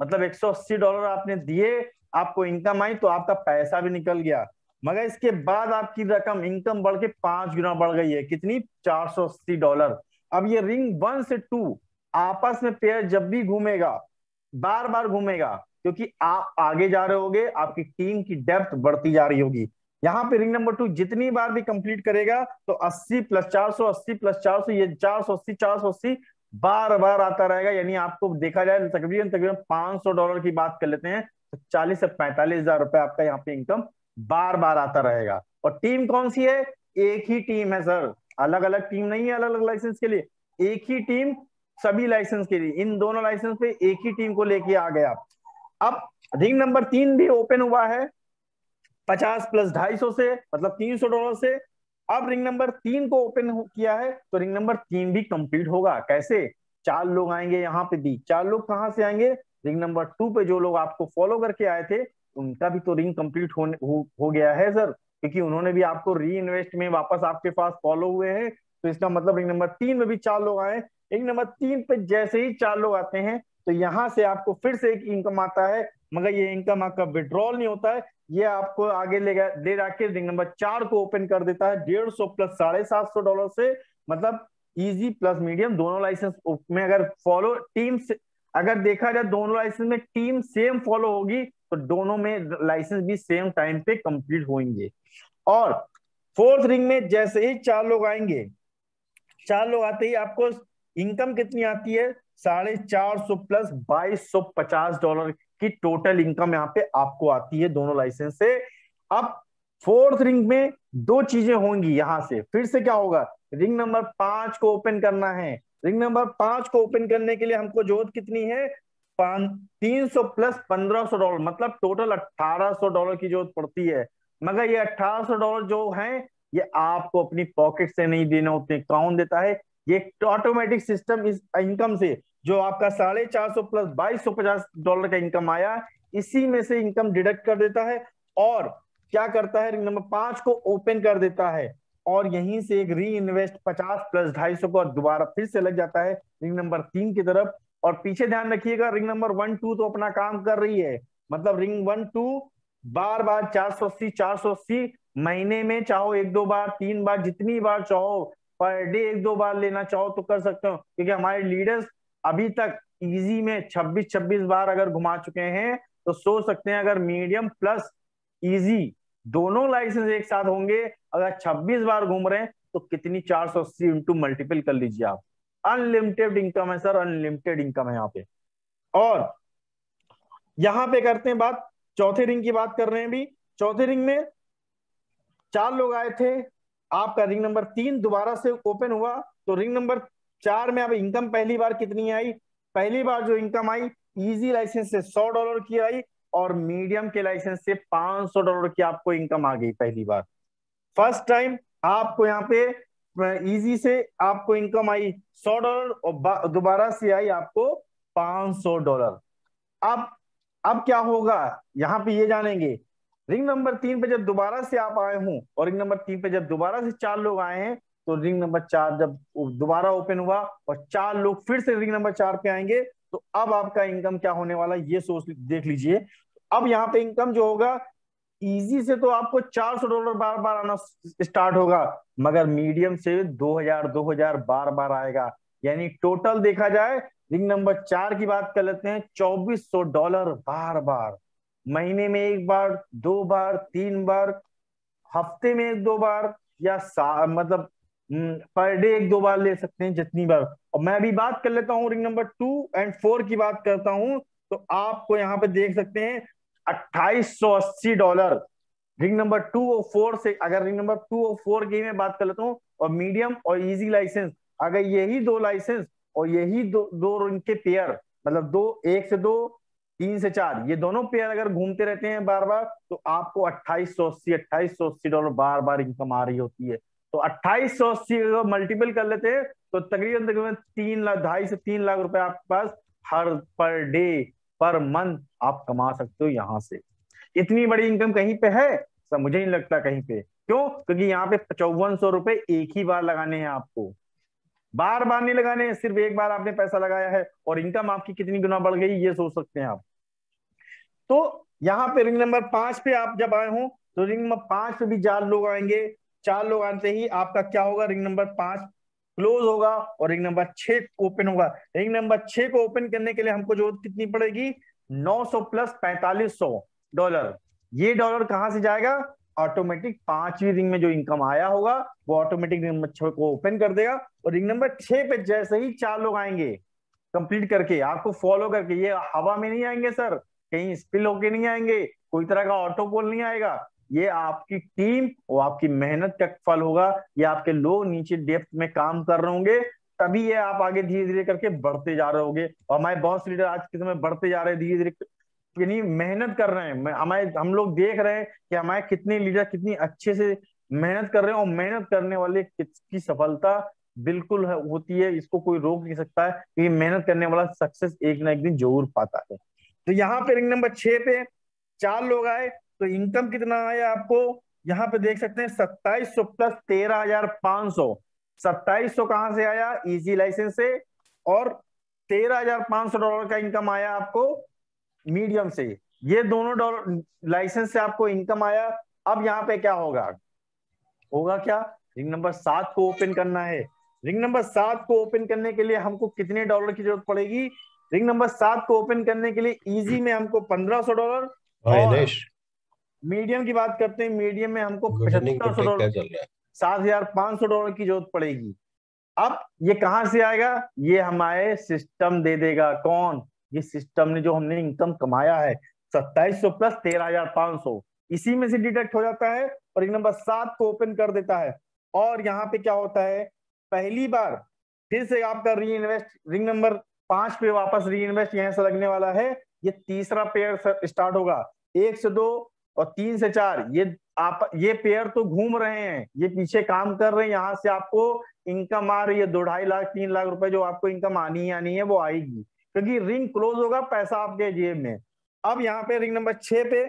मतलब $180 आपने दिए, आपको इनकम आई तो आपका पैसा भी निकल गया। मगर इसके बाद आपकी रकम इनकम बढ़ के 5 गुना बढ़ गई है, कितनी, $480। अब ये रिंग 1 से 2 आपस में पेयर जब भी घूमेगा, बार बार घूमेगा, क्योंकि आप आगे जा रहे होगे, आपकी टीम की डेप्थ बढ़ती जा रही होगी। यहाँ पे रिंग नंबर 2 जितनी बार भी कंप्लीट करेगा तो 80 प्लस 400, 80 प्लस 400, ये 480 480 बार बार आता रहेगा। यानी आपको देखा जाए तो तकरीबन तकरीबन $500 की बात कर लेते हैं तो 40 से 45 हजार रुपए आपका यहाँ पे इनकम बार बार आता रहेगा। और टीम कौन सी है, एक ही टीम है सर, अलग अलग टीम नहीं है अलग अलग लाइसेंस के लिए, एक ही टीम सभी लाइसेंस के लिए, इन दोनों लाइसेंस पे एक ही टीम को लेके आ गए आप। अब रिंग नंबर 3 भी ओपन हुआ है 50 प्लस 250 से मतलब $300 से। अब रिंग नंबर 3 को ओपन किया है तो रिंग नंबर 3 भी कंप्लीट होगा। कैसे, 4 लोग आएंगे यहाँ पे भी, 4 लोग कहाँ से आएंगे, रिंग नंबर 2 पे जो लोग आपको फॉलो करके आए थे उनका भी तो रिंग कंप्लीट हो गया है सर, क्योंकि उन्होंने भी आपको री इन्वेस्ट में वापस आपके पास फॉलो हुए हैं। तो इसका मतलब रिंग नंबर 3 में भी 4 लोग आए। रिंग नंबर 3 पे जैसे ही 4 लोग आते हैं तो यहाँ से आपको फिर से एक इनकम आता है, मगर ये इनकम आपका विड्रॉल नहीं होता है, ये आपको आगे ले जाके रिंग नंबर 4 को ओपन कर देता है 150 प्लस $750 से। मतलब इजी प्लस मीडियम दोनों लाइसेंस में अगर फॉलो टीम से अगर देखा जाए दोनों लाइसेंस में टीम सेम फॉलो होगी तो दोनों में लाइसेंस भी सेम टाइम पे कंप्लीट होंगे। और फोर्थ रिंग में जैसे ही 4 लोग आएंगे, 4 लोग आते ही आपको इनकम कितनी आती है, $450 प्लस $2250 की टोटल इनकम यहाँ पे आपको आती है दोनों लाइसेंस से। अब फोर्थ रिंग में 2 चीजें होंगी, यहां से फिर से क्या होगा, रिंग नंबर 5 को ओपन करना है। रिंग नंबर 5 को ओपन करने के लिए हमको जरूरत कितनी है, 300 प्लस $1500 मतलब टोटल $1800 की जरूरत पड़ती है। मगर ये $1800 जो है ये आपको अपनी पॉकेट से नहीं देने होते, कौन देता है, ये ऑटोमेटिक सिस्टम इस इनकम से जो आपका 450 प्लस $2250 का इनकम आया इसी में से इनकम डिडक्ट कर देता है। और क्या करता है, रिंग नंबर 5 को ओपन कर देता है और यहीं से एक री इन्वेस्ट 50 प्लस 250 को दोबारा फिर से लग जाता है रिंग नंबर 3 की तरफ। और पीछे ध्यान रखिएगा रिंग नंबर 1 2 तो अपना काम कर रही है, मतलब रिंग 1 2 बार बार 480 महीने में चाहो 1 2 बार 3 बार जितनी बार चाहो पर डे 1 2 बार लेना चाहो तो कर सकते हो, क्योंकि हमारे लीडर्स अभी तक इजी में 26 बार अगर घुमा चुके हैं तो सोच सकते हैं अगर मीडियम प्लस इजी दोनों लाइसेंस एक साथ होंगे अगर 26 बार घूम रहे हैं तो कितनी 480 इंटू मल्टीपल कर लीजिए आप, अनलिमिटेड इनकम है सर, अनलिमिटेड इनकम है यहाँ पे। और यहाँ पे करते हैं बात, चौथे रिंग की बात कर रहे हैं भी। चौथे रिंग में 4 लोग आए थे, आपका रिंग नंबर 3 दोबारा से ओपन हुआ तो रिंग नंबर 4 में अब इनकम पहली बार कितनी आई, पहली बार जो इनकम आई इजी लाइसेंस से $100 की आई, और मीडियम के लाइसेंस से $500 की आपको इनकम आ गई पहली बार। फर्स्ट टाइम आपको यहाँ पे इजी से आपको इनकम आई $100 और दोबारा से आई आपको $500। अब अब क्या होगा यहाँ पे ये जानेंगे। रिंग नंबर 3 पे जब दोबारा से आप आए हूं और रिंग नंबर 3 पे जब दोबारा से 4 लोग आए हैं, तो रिंग नंबर 4 जब दोबारा ओपन हुआ और 4 लोग फिर से रिंग नंबर 4 पे आएंगे, तो अब आपका इनकम क्या होने वाला है ये सोच देख लीजिए। अब यहाँ पे इनकम जो होगा इजी से तो आपको $400 बार बार आना स्टार्ट होगा, मगर मीडियम से 2000 बार बार आएगा। यानी टोटल देखा जाए रिंग नंबर 4 की बात कर लेते हैं, $2400 बार बार, महीने में एक बार, 2 बार, 3 बार, हफ्ते में 1-2 बार, या मतलब पर डे 1-2 बार ले सकते हैं जितनी बार। और मैं अभी बात कर लेता हूँ रिंग नंबर 2 एंड 4 की बात करता हूँ, तो आपको यहाँ पे देख सकते हैं $2880। रिंग नंबर 2 और 4 से, अगर रिंग नंबर 2 और 4 की मैं बात कर लेता हूँ, और मीडियम और इजी लाइसेंस, अगर यही 2 लाइसेंस और यही दो रिंग के पेयर, मतलब 1 से 2, 3 से 4, ये दोनों पेयर अगर घूमते रहते हैं बार बार, तो आपको $2880 बार बार इनकम आ रही होती है। तो 2880 मल्टीपल कर लेते हैं तो तकरीबन तकरीबन 3 लाख, 2.5 से 3 लाख रुपए आपके पास हर पर डे, पर मंथ आप कमा सकते हो यहाँ से। इतनी बड़ी इनकम कहीं पे है सब, मुझे नहीं लगता कहीं पे। क्यों? क्योंकि यहाँ पे $5400 एक ही बार लगाने हैं आपको, बार बार नहीं लगाने हैं, सिर्फ एक बार आपने पैसा लगाया है और इनकम आपकी कितनी गुना बढ़ गई ये सोच सकते हैं आप। तो यहाँ पे रिंग नंबर 5 पे आप जब आए हो, तो रिंग नंबर 5 पे भी 4 लोग आएंगे। 4 लोग आते ही आपका क्या होगा, रिंग नंबर 5 क्लोज होगा और रिंग नंबर 6 ओपन होगा। रिंग नंबर 6 को ओपन करने के लिए हमको जरूरत कितनी पड़ेगी, 900 प्लस $4500। ये डॉलर कहां से जाएगा, ऑटोमेटिक 5वीं रिंग में जो इनकम आया होगा वो ऑटोमेटिक रिंग नंबर 6 को ओपन कर देगा। और रिंग नंबर 6 पे जैसे ही 4 लोग आएंगे कंप्लीट करके, आपको फॉलो करके, ये हवा में नहीं आएंगे सर, कहीं स्पिल होके नहीं आएंगे, कोई तरह का ऑटो पोल नहीं आएगा, ये आपकी टीम और आपकी मेहनत का फल होगा। ये आपके लोग नीचे डेप्थ में काम कर रहे होंगे, तभी ये आप आगे धीरे धीरे करके बढ़ते जा रहे होंगे। और हमारे बहुत से लीडर आज के समय बढ़ते जा रहे हैं धीरे धीरे, यानी मेहनत कर रहे हैं। हमारे हम लोग देख रहे हैं कि हमारे कितने लीडर कितनी अच्छे से मेहनत कर रहे हैं, और मेहनत करने वाले की सफलता बिल्कुल होती है, इसको कोई रोक नहीं सकता है, क्योंकि मेहनत करने वाला सक्सेस एक ना एक दिन जरूर पाता है। तो यहाँ पे रिंग नंबर 6 पे 4 लोग आए, तो इनकम कितना आया आपको यहाँ पे देख सकते हैं, 2700 प्लस 13500। 2700 कहां से आया, इजी लाइसेंस से, और $13500 का इनकम आया आपको मीडियम से। ये दोनों डॉलर लाइसेंस से आपको इनकम आया। अब यहाँ पे क्या होगा, होगा क्या, रिंग नंबर 7 को ओपन करना है। रिंग नंबर 7 को ओपन करने के लिए हमको कितने डॉलर की जरूरत पड़ेगी, रिंग नंबर 7 को ओपन करने के लिए इजी में हमको $1500, और मीडियम की बात करते हैं, मीडियम में हमको गुड इवनिंग $7500, क्या चल रहा है, $7500 की जरूरत पड़ेगी। अब ये कहां से आएगा, ये हमारे सिस्टम दे देगा। कौन, ये सिस्टम ने जो हमने इनकम कमाया है 2700 प्लस 13500, इसी में से डिडक्ट हो जाता है और रिंग नंबर 7 को ओपन कर देता है। और यहाँ पे क्या होता है, पहली बार फिर से आपका री इन्वेस्ट रिंग नंबर 5 पे वापस री इन्वेस्ट यहां से लगने वाला है। ये तीसरा पेयर स्टार्ट होगा, 1 से 2 और 3 से 4, ये पेयर तो घूम रहे हैं, ये पीछे काम कर रहे हैं, यहाँ से आपको इनकम आ रही है 2-2.5 लाख 3 लाख रुपए, जो आपको इनकम आनी है वो आएगी, क्योंकि रिंग क्लोज होगा, पैसा आपके जेब में। अब यहाँ पे रिंग नंबर 6 पे,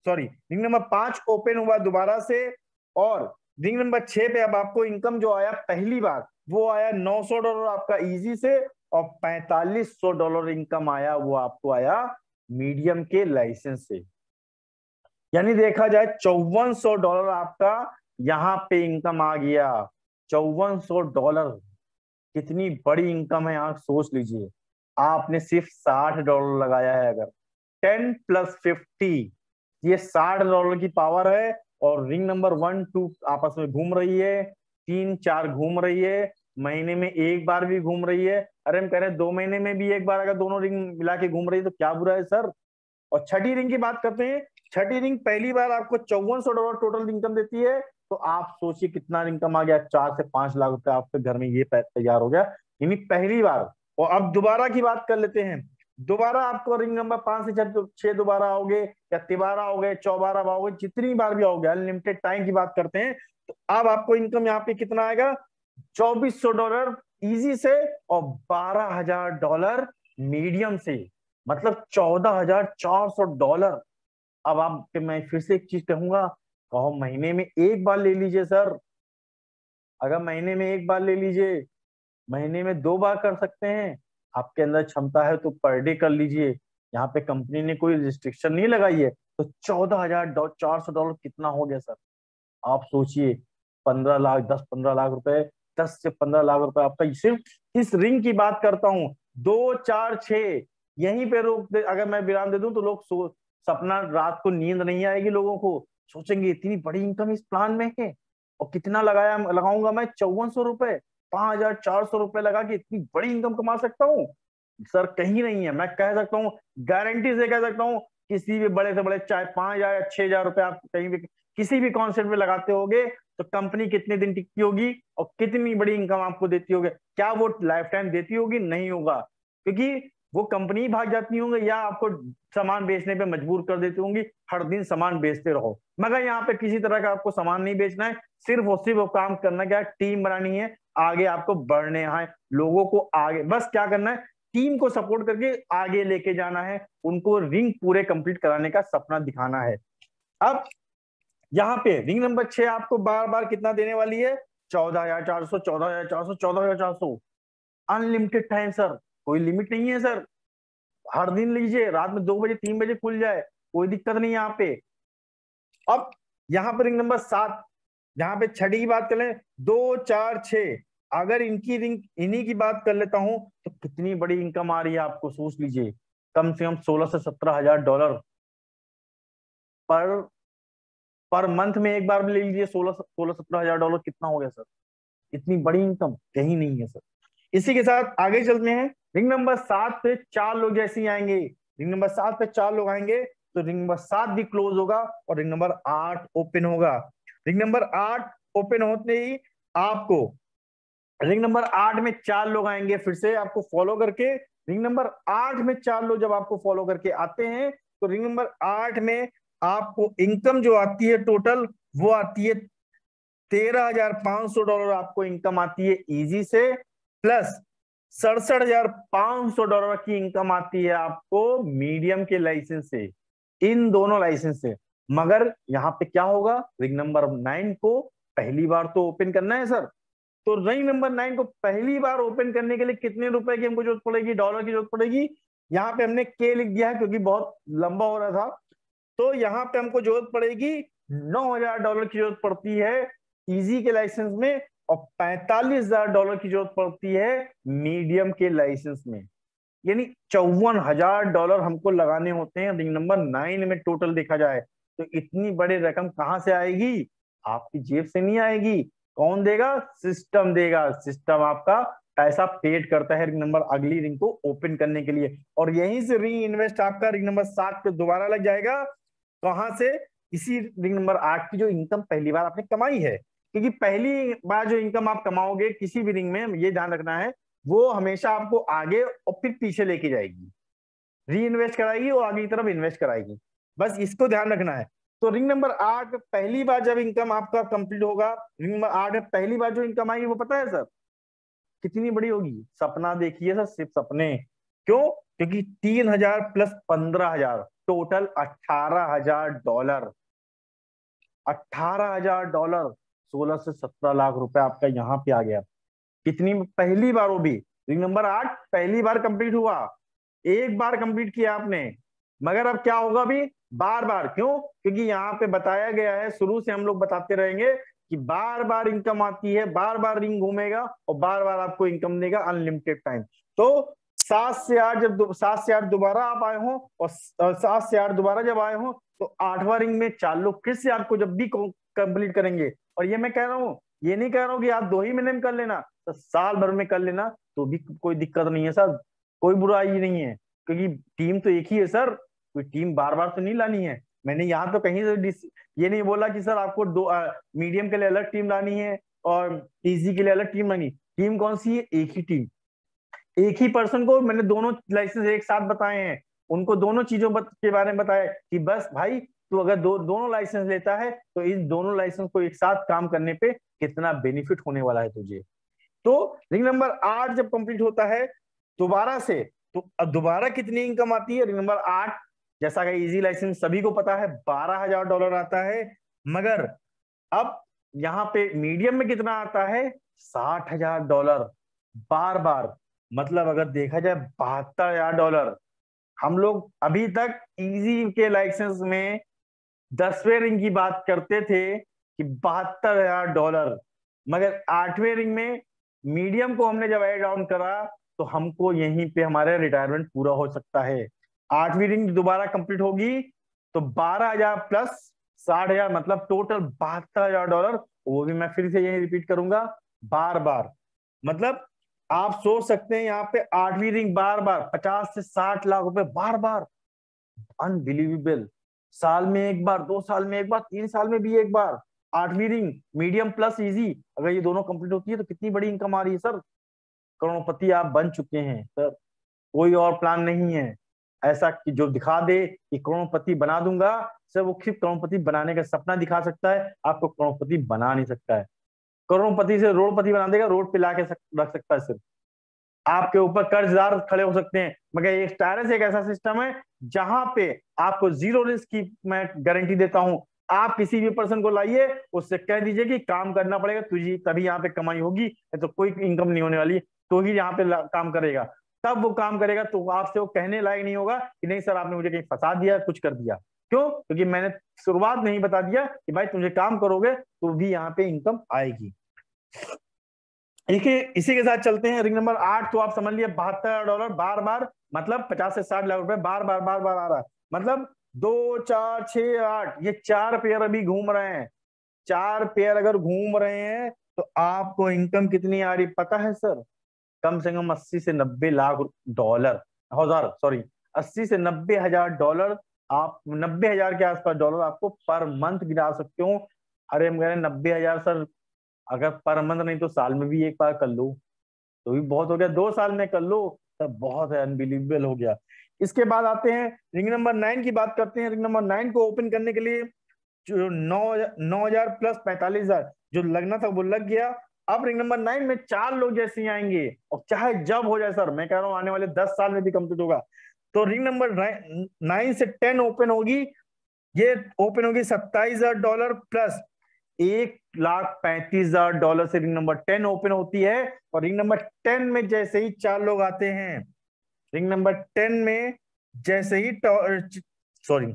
सॉरी रिंग नंबर 5 ओपन हुआ दोबारा से, और रिंग नंबर 6 पे अब आपको इनकम जो आया पहली बार वो आया $900 आपका इजी से, और $4500 इनकम आया वो आपको आया मीडियम के लाइसेंस से। यानी देखा जाए $5400 आपका यहाँ पे इनकम आ गया। $5400 कितनी बड़ी इनकम है, आप सोच लीजिए। आपने सिर्फ $60 लगाया है, अगर 10 प्लस 50, ये $60 की पावर है। और रिंग नंबर 1 2 आपस में घूम रही है, 3 4 घूम रही है, महीने में एक बार भी घूम रही है। अरे हम कह रहे हैं 2 महीने में भी एक बार अगर दोनों रिंग मिला के घूम रही है तो क्या बुरा है सर। और छठी रिंग की बात करते हैं, छठी रिंग पहली बार आपको $5400 टोटल इनकम देती है। तो आप सोचिए कितना इनकम आ गया, 4 से 5 लाख रुपए आपके घर में ये तैयार हो गया, यानी पहली बार। और अब दोबारा की बात कर लेते हैं, दोबारा आपको रिंग नंबर 5 से 6 दोबारा आओगे, या तिबारा आओगे, चौबारा आओगे, जितनी बार भी आओगे, अनलिमिटेड टाइम की बात करते हैं, तो अब आपको इनकम यहाँ पे कितना आएगा, $2400 इजी से, और $12,000 मीडियम से, मतलब $14,400। अब आप, मैं फिर से एक चीज कहूंगा, कहो महीने में एक बार ले लीजिए सर, अगर महीने में एक बार ले लीजिए, महीने में 2 बार कर सकते हैं, आपके अंदर क्षमता है तो पर डे कर लीजिए। यहाँ पे कंपनी ने कोई रिस्ट्रिक्शन नहीं लगाई है, तो $14,400 कितना हो गया सर, आप सोचिए। 15 लाख, 10-15 लाख रुपए, 10 से 15 लाख रुपए आपका, सिर्फ इस रिंग की बात करता हूँ। 2 4 6 यहीं पे रोक दे, अगर मैं विराम दे दूं तो लोग सपना, रात को नींद नहीं आएगी लोगों को, सोचेंगे इतनी बड़ी इनकम इस प्लान में है, और कितना लगाऊंगा मैं, ₹5400, ₹5,400 लगा के इतनी बड़ी इनकम कमा सकता हूँ। सर कहीं नहीं है, मैं कह सकता हूँ, गारंटी से कह सकता हूँ, किसी भी बड़े से बड़े, चाहे 5,000 या 6,000 रुपए आप कहीं भी किसी भी कॉन्सेप्ट में लगाते होगे, तो कंपनी कितने दिन टिकती होगी और कितनी बड़ी इनकम आपको देती होगी, क्या वो लाइफ टाइम देती होगी, नहीं होगा, क्योंकि वो कंपनी भाग जाती होंगी, या आपको सामान बेचने पे मजबूर कर देती होंगी, हर दिन सामान बेचते रहो। मगर यहाँ पे किसी तरह का आपको सामान नहीं बेचना है, सिर्फ और सिर्फ वो काम करना क्या है, टीम बनानी है, आगे आपको बढ़ने हैं, लोगों को आगे बस क्या करना है, टीम को सपोर्ट करके आगे लेके जाना है, उनको रिंग पूरे कंप्लीट कराने का सपना दिखाना है। अब यहाँ पे रिंग नंबर 6 आपको बार बार कितना देने वाली है, 14,400, 14,400, 14,400, अनलिमिटेड टाइम सर, कोई लिमिट नहीं है सर, हर दिन लीजिए, रात में 2 बजे 3 बजे खुल जाए, कोई दिक्कत नहीं यहाँ पे। अब यहाँ पे रिंग नंबर 7, यहाँ पे छठी की बात कर लें, 2 4 6, अगर इनकी रिंग, इन्हीं की बात कर लेता हूं, तो कितनी बड़ी इनकम आ रही है आपको, सोच लीजिए, कम से कम $16,000 से $17,000 पर पर मंथ में एक बार भी ले लीजिए, 16-17 हजार डॉलर कितना हो गया सर, इतनी बड़ी इनकम कहीं नहीं है सर। इसी के साथ आगे चलते हैं, रिंग नंबर 7 पे 4 लोग जैसे ही आएंगे, रिंग नंबर 7 पे 4 लोग आएंगे, तो रिंग नंबर 7 भी क्लोज होगा और रिंग नंबर 8 ओपन होगा। रिंग नंबर 8 ओपन होते ही आपको रिंग नंबर 8 में 4 लोग आएंगे, फिर से आपको फॉलो करके, रिंग नंबर 8 में 4 लोग जब आपको फॉलो करके आते हैं, तो रिंग नंबर 8 में आपको इनकम जो आती है टोटल, वो आती है $13,500 आपको इनकम आती है इजी से, प्लस $67,500 की इनकम आती है आपको मीडियम के लाइसेंस से, इन दोनों लाइसेंस से। मगर यहाँ पे क्या होगा, रिंग नंबर 9 को पहली बार तो ओपन करना है सर, तो रिंग नंबर 9 को पहली बार ओपन करने के लिए कितने रुपए की हमको जरूरत पड़ेगी, डॉलर की जरूरत पड़ेगी। यहाँ पे हमने के लिख दिया है क्योंकि बहुत लंबा हो रहा था, तो यहाँ पे हमको जरूरत पड़ेगी $9,000 की जरूरत पड़ती है इजी के लाइसेंस में, और $45,000 की जरूरत पड़ती है मीडियम के लाइसेंस में, यानी $54,000 हमको लगाने होते हैं रिंग नंबर 9 में टोटल देखा जाए। तो इतनी बड़ी रकम कहां से आएगी, आपकी जेब से नहीं आएगी, कौन देगा, सिस्टम देगा, सिस्टम आपका पैसा पेड करता है रिंग नंबर अगली रिंग को ओपन करने के लिए, और यहीं से रिंग इन्वेस्ट आपका रिंग नंबर 7 पे दोबारा लग जाएगा। कहां से, इसी रिंग नंबर 8 की जो इनकम पहली बार आपने कमाई है, क्योंकि पहली बार जो इनकम आप कमाओगे किसी भी रिंग में, ये ध्यान रखना है, वो हमेशा आपको आगे और फिर पीछे लेके जाएगी, री इन्वेस्ट कराएगी और आगे की तरफ इन्वेस्ट कराएगी, बस इसको ध्यान रखना है। तो रिंग नंबर 8 पहली बार जब इनकम आपका कंप्लीट होगा, रिंग नंबर 8 में पहली बार जो इनकम आएगी वो पता है सर कितनी बड़ी होगी, सपना देखिए सर, सिर्फ सपने, क्यों, क्योंकि 3,000 प्लस 15,000, टोटल $18,000, $18,000, 16 से 17 लाख रुपए आपका यहाँ पे आ गया। कितनी पहली बार, वो भी रिंग नंबर 8 पहली बार कंप्लीट हुआ, एक बार कंप्लीट किया आपने, मगर अब क्या होगा अभी, बार बार, क्यों, क्योंकि यहाँ पे बताया गया है, शुरू से हम लोग बताते रहेंगे कि बार बार इनकम आती है, बार बार रिंग घूमेगा और बार बार आपको इनकम देगा अनलिमिटेड टाइम। तो 7 से 8, जब 7 से 8 दोबारा आप आए हो, और 7 से 8 दोबारा जब आए हो, तो 8वां रिंग में 4 लोग फिर से आपको जब भी कंप्लीट करेंगे, और ये मैं कह रहा हूँ, ये नहीं कह रहा हूँ कि आप 2 ही महीने में कर लेना, तो साल भर में कर लेना तो भी कोई दिक्कत नहीं है सर, कोई बुराई नहीं है, क्योंकि टीम तो एक ही है सर, कोई टीम बार बार तो नहीं लानी है। मैंने यहाँ तो कहीं से ये नहीं बोला कि सर आपको मीडियम के लिए अलग टीम लानी है और इजी के लिए अलग टीम लानी, टीम कौन सी है, एक ही टीम, एक ही पर्सन को मैंने दोनों लाइसेंस एक साथ बताए हैं, उनको दोनों चीजों के बारे में बताया कि बस भाई तू अगर दोनों लाइसेंस लेता है तो इन दोनों लाइसेंस को एक साथ काम करने पे कितना बेनिफिट होने वाला है तुझे। तो रिंग नंबर 8 जब कंप्लीट होता है दोबारा से, तो अब दोबारा कितनी इनकम आती है? रिंग नंबर 8 जैसा कि इजी लाइसेंस सभी को पता है $12,000 आता है, मगर अब यहाँ पे मीडियम में कितना आता है? $60,000 बार बार। मतलब अगर देखा जाए $72,000। हम लोग अभी तक इजी के लाइसेंस में 10वें रिंग की बात करते थे कि $72,000, मगर 8वें रिंग में मीडियम को हमने जब ऐड ऑन करा तो हमको यहीं पे हमारा रिटायरमेंट पूरा हो सकता है। 8वीं रिंग दोबारा कंप्लीट होगी तो 12,000 प्लस 60,000 मतलब टोटल $72,000। वो भी मैं फिर से यही रिपीट करूंगा बार बार। मतलब आप सोच सकते हैं यहाँ पे 8वीं रिंग बार बार 50 से 60 लाख रुपए बार बार, अनबिलीवेबल। साल में एक बार, 2 साल में एक बार, 3 साल में भी एक बार। 8वीं रिंग मीडियम प्लस इजी, अगर ये दोनों कंप्लीट होती है तो कितनी बड़ी इनकम आ रही है सर। करोड़पति आप बन चुके हैं सर, कोई और प्लान नहीं है ऐसा कि जो दिखा दे कि करोड़पति बना दूंगा। सर वो सिर्फ करोड़पति बनाने का सपना दिखा सकता है, आपको करोड़पति बना नहीं सकता है। करोड़पति से रोडपति बना देगा, रोड पे लाके रख सकता है सिर्फ। आपके ऊपर कर्जदार खड़े हो सकते हैं, मगर ये स्टायरस एक ऐसा सिस्टम है जहां पे आपको जीरो रिस्क की मैं गारंटी देता हूं। आप किसी भी पर्सन को लाइए, उससे कह दीजिए कि काम करना पड़ेगा तुझे, तभी यहाँ पे कमाई होगी, तो कोई इनकम नहीं होने वाली। तो ही यहाँ पे काम करेगा, तब वो काम करेगा। तो आपसे वो कहने लायक नहीं होगा कि नहीं सर आपने मुझे कहीं फंसा दिया, कुछ कर दिया। क्यों? क्योंकि मैंने शुरुआत में ही बता दिया कि भाई तुझे काम करोगे तो भी यहाँ पे इनकम आएगी। देखिए इसी के साथ चलते हैं। रिंग नंबर 8 तो आप समझ लिए $72,000 बार बार, मतलब 50 से 60 लाख रुपए बार बार बार बार आ रहा है। मतलब 2 4 6 8 ये 4 पेयर अभी घूम रहे हैं। 4 पेयर अगर घूम रहे हैं तो आपको इनकम कितनी आ रही पता है सर? कम से कम 80 से 90 लाख डॉलर, हजार सॉरी 80 से 90 हजार डॉलर। आप 90 हजार के आसपास डॉलर आपको पर मंथ गिरा सकते हो। अरे हम कह रहे हैं 90 हजार सर, अगर पर मंथ नहीं तो साल में भी एक बार कर लो तो भी बहुत हो गया, 2 साल में कर लो तब बहुत है, अनबिलीवेबल हो गया। इसके बाद आते हैं रिंग नंबर 9 की बात करते हैं। रिंग नंबर 9 को ओपन करने के लिए जो 9,000 प्लस 45,000 जो लगना था वो लग गया। अब रिंग नंबर 9 में 4 लोग जैसे ही आएंगे, और चाहे जब हो जाए सर, मैं कह रहा हूँ आने वाले 10 साल में भी कंप्लीट होगा। तो रिंग नंबर 9 से 10 ओपन होगी। ये ओपन होगी $27,000 प्लस $1,35,000 से रिंग नंबर 10 ओपन होती है। और रिंग नंबर 10 में जैसे ही 4 लोग आते हैं, रिंग नंबर 10 में जैसे ही सॉरी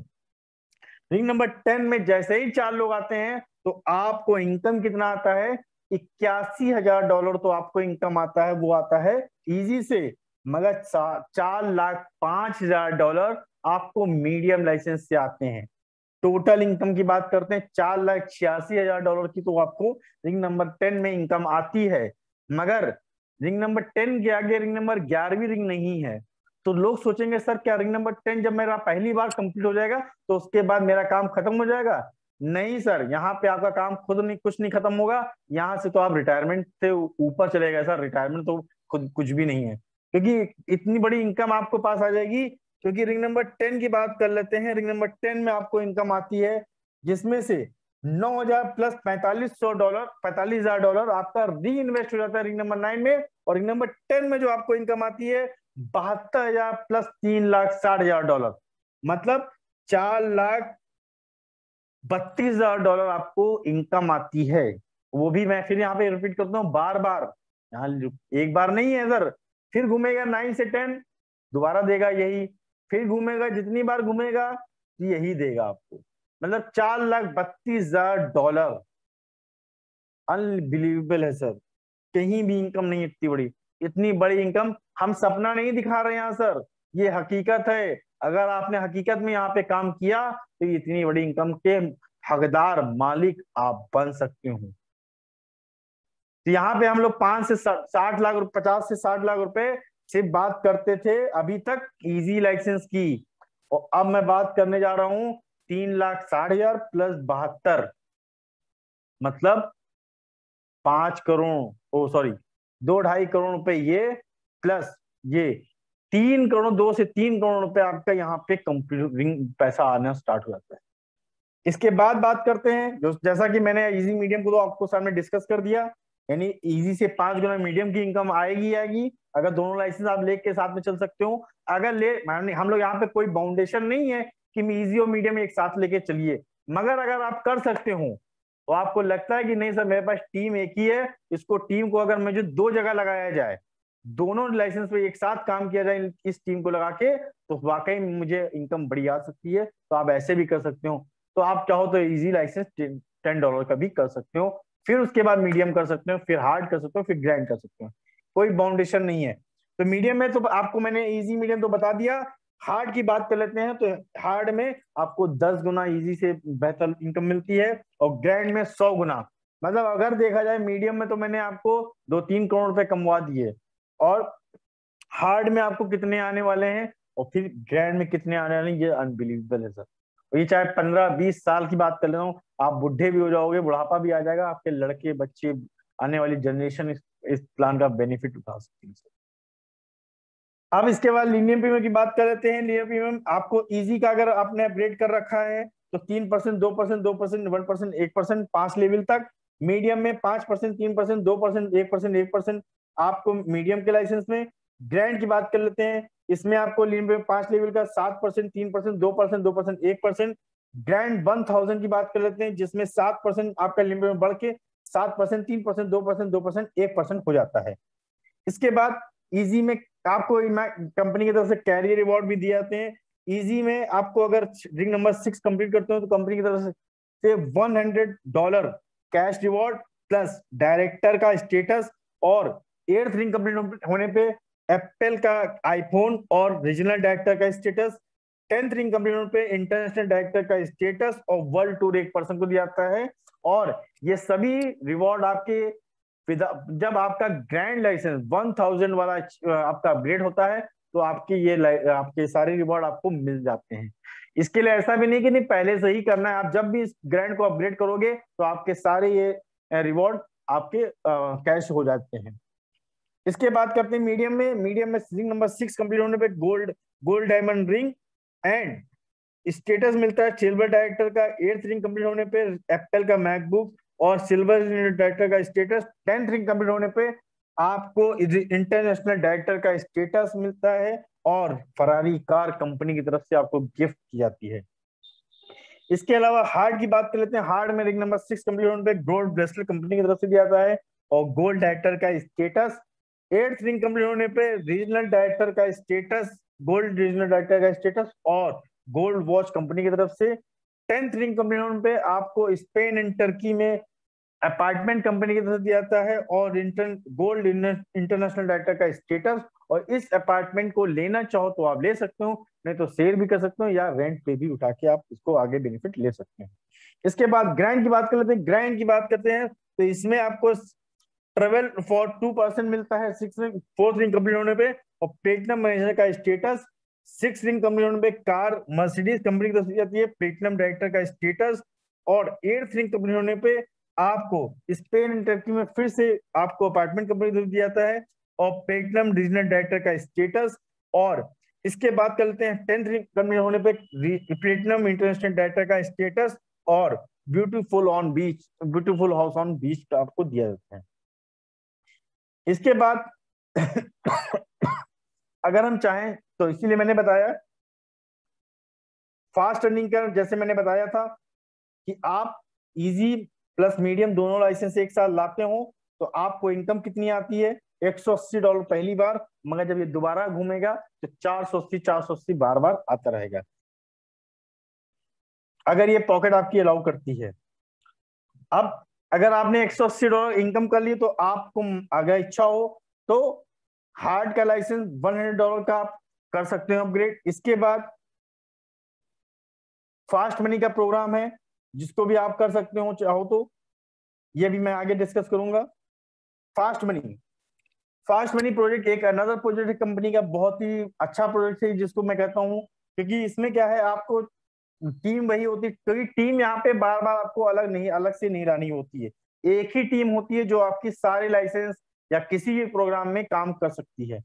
रिंग नंबर 10 में जैसे ही 4 लोग आते हैं तो आपको इनकम कितना आता है? $81,000 तो आपको इनकम आता है, वो आता है इजी से। मगर $4,05,000 आपको मीडियम लाइसेंस से आते हैं। टोटल इनकम की बात करते हैं $4,86,000 की तो आपको रिंग नंबर 10 में इनकम आती है। मगर रिंग नंबर 10 के आगे रिंग नंबर 11वीं रिंग नहीं है। तो लोग सोचेंगे सर क्या रिंग नंबर 10 जब मेरा पहली बार कंप्लीट हो जाएगा तो उसके बाद मेरा काम खत्म हो जाएगा? नहीं सर, यहाँ पे आपका काम खुद नहीं, कुछ नहीं खत्म होगा। यहाँ से तो आप रिटायरमेंट से ऊपर चले गए सर। रिटायरमेंट तो खुद कुछ भी नहीं है, क्योंकि इतनी बड़ी इनकम आपको पास आ जाएगी। क्योंकि रिंग नंबर 10 की बात कर लेते हैं। रिंग नंबर 10 में आपको इनकम आती है जिसमें से 9,000 प्लस $45,000 आपका री इन्वेस्ट हो जाता है रिंग नंबर 9 में। और रिंग नंबर 10 में जो आपको इनकम आती है 72,000 प्लस $3,60,000, मतलब $4,32,000 आपको इनकम आती है। वो भी मैं फिर यहाँ पे रिपीट करता हूँ बार बार, यहाँ एक बार नहीं है सर। फिर घूमेगा 9 से 10, दोबारा देगा यही, फिर घूमेगा, जितनी बार घूमेगा यही देगा आपको। मतलब $4,32,000। अनबिलीवेबल है सर, कहीं भी इनकम नहीं इतनी बड़ी। इतनी बड़ी इनकम हम सपना नहीं दिखा रहे हैं सर, ये हकीकत है। अगर आपने हकीकत में यहाँ पे काम किया तो इतनी बड़ी इनकम के हकदार मालिक आप बन सकते हो। तो यहाँ पे हम लोग 5 से 60 लाख रुपए, 50 से 60 लाख रुपए से बात करते थे अभी तक इजी लाइसेंस की। और अब मैं बात करने जा रहा हूँ 3,60,000 प्लस 72, मतलब 5 करोड़, ओ सॉरी 2-2.5 करोड़ रुपए ये, प्लस ये 3 करोड़, 2 से 3 करोड़ रुपए आपका यहाँ पे कंप्यूटिंग पैसा आना स्टार्ट हो जाता है। इसके बाद बात करते हैं जो, जैसा कि मैंने इजी मीडियम को तो आपको सामने डिस्कस कर दिया, यानी इजी से 5 गुना मीडियम की इनकम आएगी आएगी अगर दोनों लाइसेंस आप लेके साथ में चल सकते हो। अगर ले माने हम लोग यहाँ पे कोई बाउंडेशन नहीं है कि इजी और मीडियम एक साथ लेके चलिए, मगर अगर आप कर सकते हो तो आपको लगता है कि नहीं सर मेरे पास टीम एक ही है, इसको टीम को अगर मुझे 2 जगह लगाया जाए, दोनों लाइसेंस पे एक साथ काम किया जाए इस टीम को लगा के, तो वाकई में मुझे इनकम बड़ी आ सकती है। तो आप ऐसे भी कर सकते हो। तो आप चाहो तो इजी लाइसेंस $10 का भी कर सकते हो, फिर उसके बाद मीडियम कर सकते हो, फिर हार्ड कर सकते हो, फिर ग्रैंड कर सकते हो, कोई बाउंडेशन नहीं है। तो मीडियम में तो आपको मैंने इजी मीडियम तो बता दिया। हार्ड की बात कर लेते हैं, तो हार्ड में आपको 10 गुना इजी से बेहतर इनकम मिलती है और ग्रैंड में 100 गुना। मतलब अगर देखा जाए मीडियम में तो मैंने आपको 2-3 करोड़ रुपए कमवा दिए, और हार्ड में आपको कितने आने वाले हैं और फिर ग्रैंड में कितने आने वाले हैं, ये अनबिलीवेबल है सर। और ये चाहे 15-20 साल की बात कर ले रहा हूँ, आप बुढ़े भी हो जाओगे, बुढ़ापा भी आ जाएगा, आपके लड़के बच्चे आने वाली जनरेशन इस प्लान का बेनिफिट उठा सकती है। अब इसके बाद लीनियर प्रीमियम की बात कर लेते हैं। लीनियर प्रीमियम आपको इजी का अगर आपने अपग्रेड कर रखा है तो 3%, 2%, 2%, 1%, 1%, 5 लेवल तक। मीडियम में 5%, 3%, 2%, 1%, 1% आपको मीडियम के लाइसेंस में। ग्रैंड की बात कर लेते हैं, इसमें आपको लीनियर प्रीमियम 5 लेवल का 7%, 3%, 2%, 2%, 1%। ग्रैंड 1000 की बात कर लेते हैं, जिसमें 7% आपका लीनियर प्रीमियम बढ़ के 7%, 3%, 2%, 2%, 1% हो जाता है। इसके बाद इजी में आपको कंपनी की तरफ से कैरियर रिवॉर्ड भी दिए जाते हैं। इजी में आपको अगर रिंग नंबर 6 कंप्लीट करते हो तो कंपनी की तरफ से $100 कैश रिवॉर्ड प्लस डायरेक्टर का स्टेटस, और 8th रिंग कंप्लीट होने पे एप्पल का आईफोन और रीजनल डायरेक्टर का स्टेटस, 10th रिंग कंप्लीट होने पे इंटरनेशनल डायरेक्टर का स्टेटस और वर्ल्ड टूर एक पर्सन को दिया जाता है। और ये सभी रिवॉर्ड आपके जब आपका ग्रैंड लाइसेंस 1000 वाला आपका अपग्रेड होता है तो आपके ये आपके सारे रिवॉर्ड आपको मिल जाते हैं। इसके लिए ऐसा भी नहीं कि नहीं पहले से ही करना है, आप जब भी इस ग्रैंड को अपग्रेड करोगे तो आपके सारे ये रिवॉर्ड आपके कैश हो जाते हैं। इसके बाद करते हैं मीडियम में। मीडियम में रिंग नंबर 6 कंप्लीट होने पे gold diamond ring and status मिलता है सिल्वर डायरेक्टर का। 8th रिंग कंप्लीट होने पे एप्पल का मैकबुक और सिल्वर डायरेक्टर का स्टेटस। 10th रिंग कंप्लीट होने पे आपको इंटरनेशनल डायरेक्टर का स्टेटस मिलता है और फरारी कार कंपनी की तरफ से आपको गिफ्ट की जाती है। इसके अलावा हार्ड की बात कर लेते हैं। हार्ड में रिंग नंबर 6 कंप्लीट होने पे गोल्ड ब्रेसलेट कंपनी की तरफ से दिया जाता है और गोल्ड डायरेक्टर का स्टेटस। 8th रिंग कंप्लीट होने पे रीजनल डायरेक्टर का स्टेटस, गोल्ड रीजनल डायरेक्टर का स्टेटस और गोल्ड वॉच कंपनी की तरफ से। 10th रिंग कंप्लीट होने पे आपको स्पेन एंड टर्की में अपार्टमेंट कंपनी की तरफ से दिया जाता है और गोल्ड इंटरनेशनल डायरेक्टर का स्टेटस। और इस अपार्टमेंट को लेना चाहो तो आप ले सकते हो, नहीं तो सेल भी कर सकते हो या रेंट पे भी उठा के आप इसको आगे बेनिफिट ले सकते हैं। इसके बाद ग्रैंड की बात कर लेते हैं। ग्रैंड की बात करते हैं तो इसमें आपको ट्रेवल फॉर 2% मिलता है 4th रिंग कंप्लीट होने पे और प्लेटिनम मैनेजर का स्टेटस। 6th रिंग कंप्लीट होने पे कार मर्सिडीज कंपनी की तरफ से जाती है प्लेटिनम डायरेक्टर का स्टेटस। और 8th रिंग कंप्लीट होने पे आपको स्पेन एंड टर्की में फिर से आपको अपार्टमेंट कंपनी की तरफ दिया जाता है और प्लेटिनम रीजनल डायरेक्टर का स्टेटस। और इसके बाद कर लेते हैं 10th रिंग कंप्लीट होने पे प्लेटिनम इंटरनेशनल डायरेक्टर का स्टेटस और ब्यूटीफुल हाउस ऑन बीच आपको दिया जाता है। इसके बाद अगर हम चाहें तो इसीलिए मैंने बताया फास्ट अर्निंग का, जैसे मैंने बताया था कि आप इजी प्लस मीडियम दोनों लाइसेंस एक साथ लाते हो तो आपको इनकम कितनी आती है $180 पहली बार, मगर जब ये दोबारा घूमेगा तो 480 बार बार आता रहेगा, अगर ये पॉकेट आपकी अलाउ करती है। अब अगर आपने $180 इनकम कर ली तो आपको अगर इच्छा हो तो हार्ड का लाइसेंस $100 का आप कर सकते हो अपग्रेड। इसके बाद फास्ट मनी का प्रोग्राम है जिसको भी आप कर सकते हो चाहो तो, ये भी मैं आगे डिस्कस करूंगा। फास्ट मनी प्रोजेक्ट एक अनदर प्रोजेक्ट है कंपनी का, बहुत ही अच्छा प्रोजेक्ट है जिसको मैं कहता हूँ, क्योंकि इसमें क्या है आपको टीम वही होती है, क्योंकि टीम यहाँ पे बार बार आपको अलग से नहीं लानी होती है। एक ही टीम होती है जो आपकी सारे लाइसेंस या किसी भी प्रोग्राम में काम कर सकती है।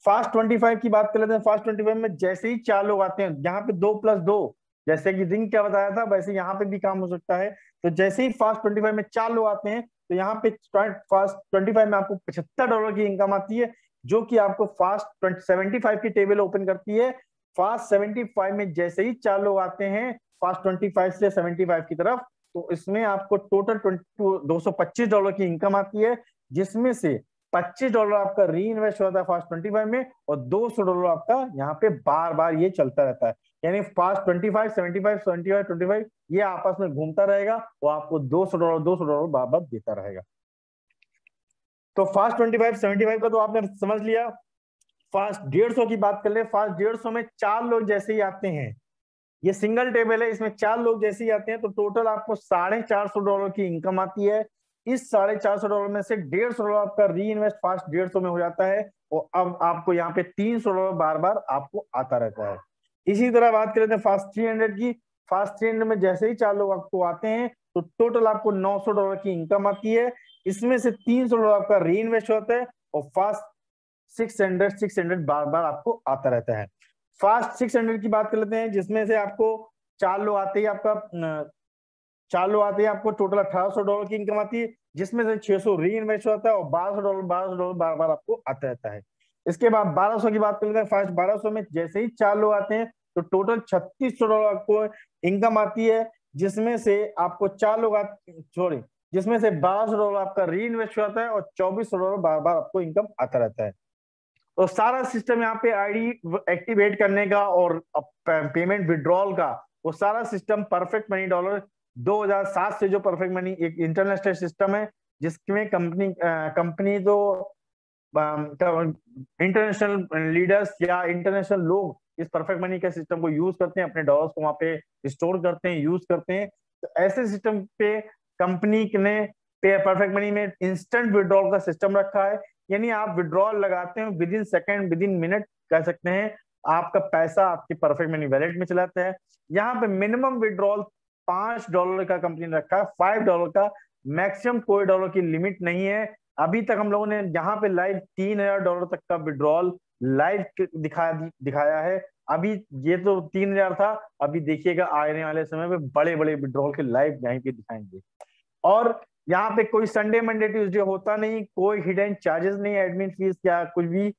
फास्ट 25 की बात कर लेते हैं। फास्ट 25 में जैसे ही 4 लोग आते हैं, यहाँ पे 2+2, जैसे कि रिंग क्या बताया था वैसे यहाँ पे भी काम हो सकता है। तो जैसे ही फास्ट 25 में 4 लोग आते हैं, तो यहाँ पे फास्ट 25 में आपको $75 की इनकम आती है, जो कि आपको फास्ट 75 की टेबल ओपन करती है। फास्ट 75 में जैसे ही 4 लोग आते हैं फास्ट 25 से 75 की तरफ, तो इसमें आपको टोटल $225 की इनकम आती है, जिसमें से $25 आपका री इन्वेस्ट होता है फास्ट 25 में, और $200 आपका यहाँ पे बार बार ये चलता रहता है। यानी फास्ट 25, 75, 75, 25 ये आपस में घूमता रहेगा, वो आपको $200 बार बार देता रहेगा। तो फास्ट 25, 75 का तो आपने समझ लिया। फास्ट 150 की बात कर ले। फास्ट 150 में 4 लोग जैसे ही आते हैं, ये सिंगल टेबल है, इसमें 4 लोग जैसे ही आते हैं, तो टोटल आपको $450 की इनकम आती है। इस $450 में से $150 आपका री इन्वेस्ट फास्ट 150 में हो जाता है, और अब आपको यहाँ पे $300 बार बार आपको आता रहता है। इसी तरह बात करें तो फास्ट 300 की। फास्ट 300 में जैसे ही 4 लोग आपको आते हैं, तो टोटल आपको $900 की इनकम आती है। इसमें से $300 आपका री इन्वेस्ट होता है, और फास्ट 600 बार बार आपको आता रहता है। फास्ट 600 की बात कर लेते हैं, जिसमें से आपको 4 लोग आते ही आपका 4 लोग आते हैं, आपको टोटल $1800 की इनकम आती है, जिसमें से 600 री इन्वेस्ट होता है, और $1200 बार बार आपको आता रहता है। इसके बाद 1200 की बात कर लेते हैं। फास्ट 1200 में जैसे ही 4 लोग आते हैं, तो टोटल $3600 आपको इनकम आती है, जिसमें से आपको 4 लोग सॉरी, जिसमें से $1200 आपका री इन्वेस्ट होता है, और $2400 बार बार आपको इनकम आता रहता है। तो सारा सिस्टम यहाँ पे आईडी एक्टिवेट करने का और पेमेंट विड्रॉल का, वो सारा सिस्टम परफेक्ट मनी डॉलर 2007 से जो परफेक्ट मनी एक इंटरनेशनल सिस्टम है, जिसमें कंपनी तो इंटरनेशनल लीडर्स या इंटरनेशनल लोग इस परफेक्ट मनी के सिस्टम को यूज करते हैं, अपने डॉलर्स को वहां पे स्टोर करते हैं, यूज करते हैं। तो ऐसे सिस्टम पे कंपनी ने परफेक्ट मनी में इंस्टेंट विड्रॉल का सिस्टम रखा है। यानी आप विड्रॉल लगाते हैं, with in second, with in minute कह सकते हैं, आपका पैसा आपकी परफेक्ट मनी वैलेट में चला जाता है। यहाँ पे मिनिमम विड्रॉल $5 का कंपनी ने रखा है, $5 का मैक्सिमम, कोई डॉलर की लिमिट नहीं है। अभी तक हम लोगों ने यहाँ पे लाइव $3000 तक का विड्रॉल लाइव दिखाया है। अभी ये तो 3000 था, अभी देखिएगा आने वाले समय में बड़े बड़े विड्रॉल के लाइव यहीं पे दिखाएंगे। और यहाँ पे कोई संडे मंडे ट्यूसडे होता नहीं, कोई हिडन चार्जेस नहीं, एडमिन फीस या कुछ भी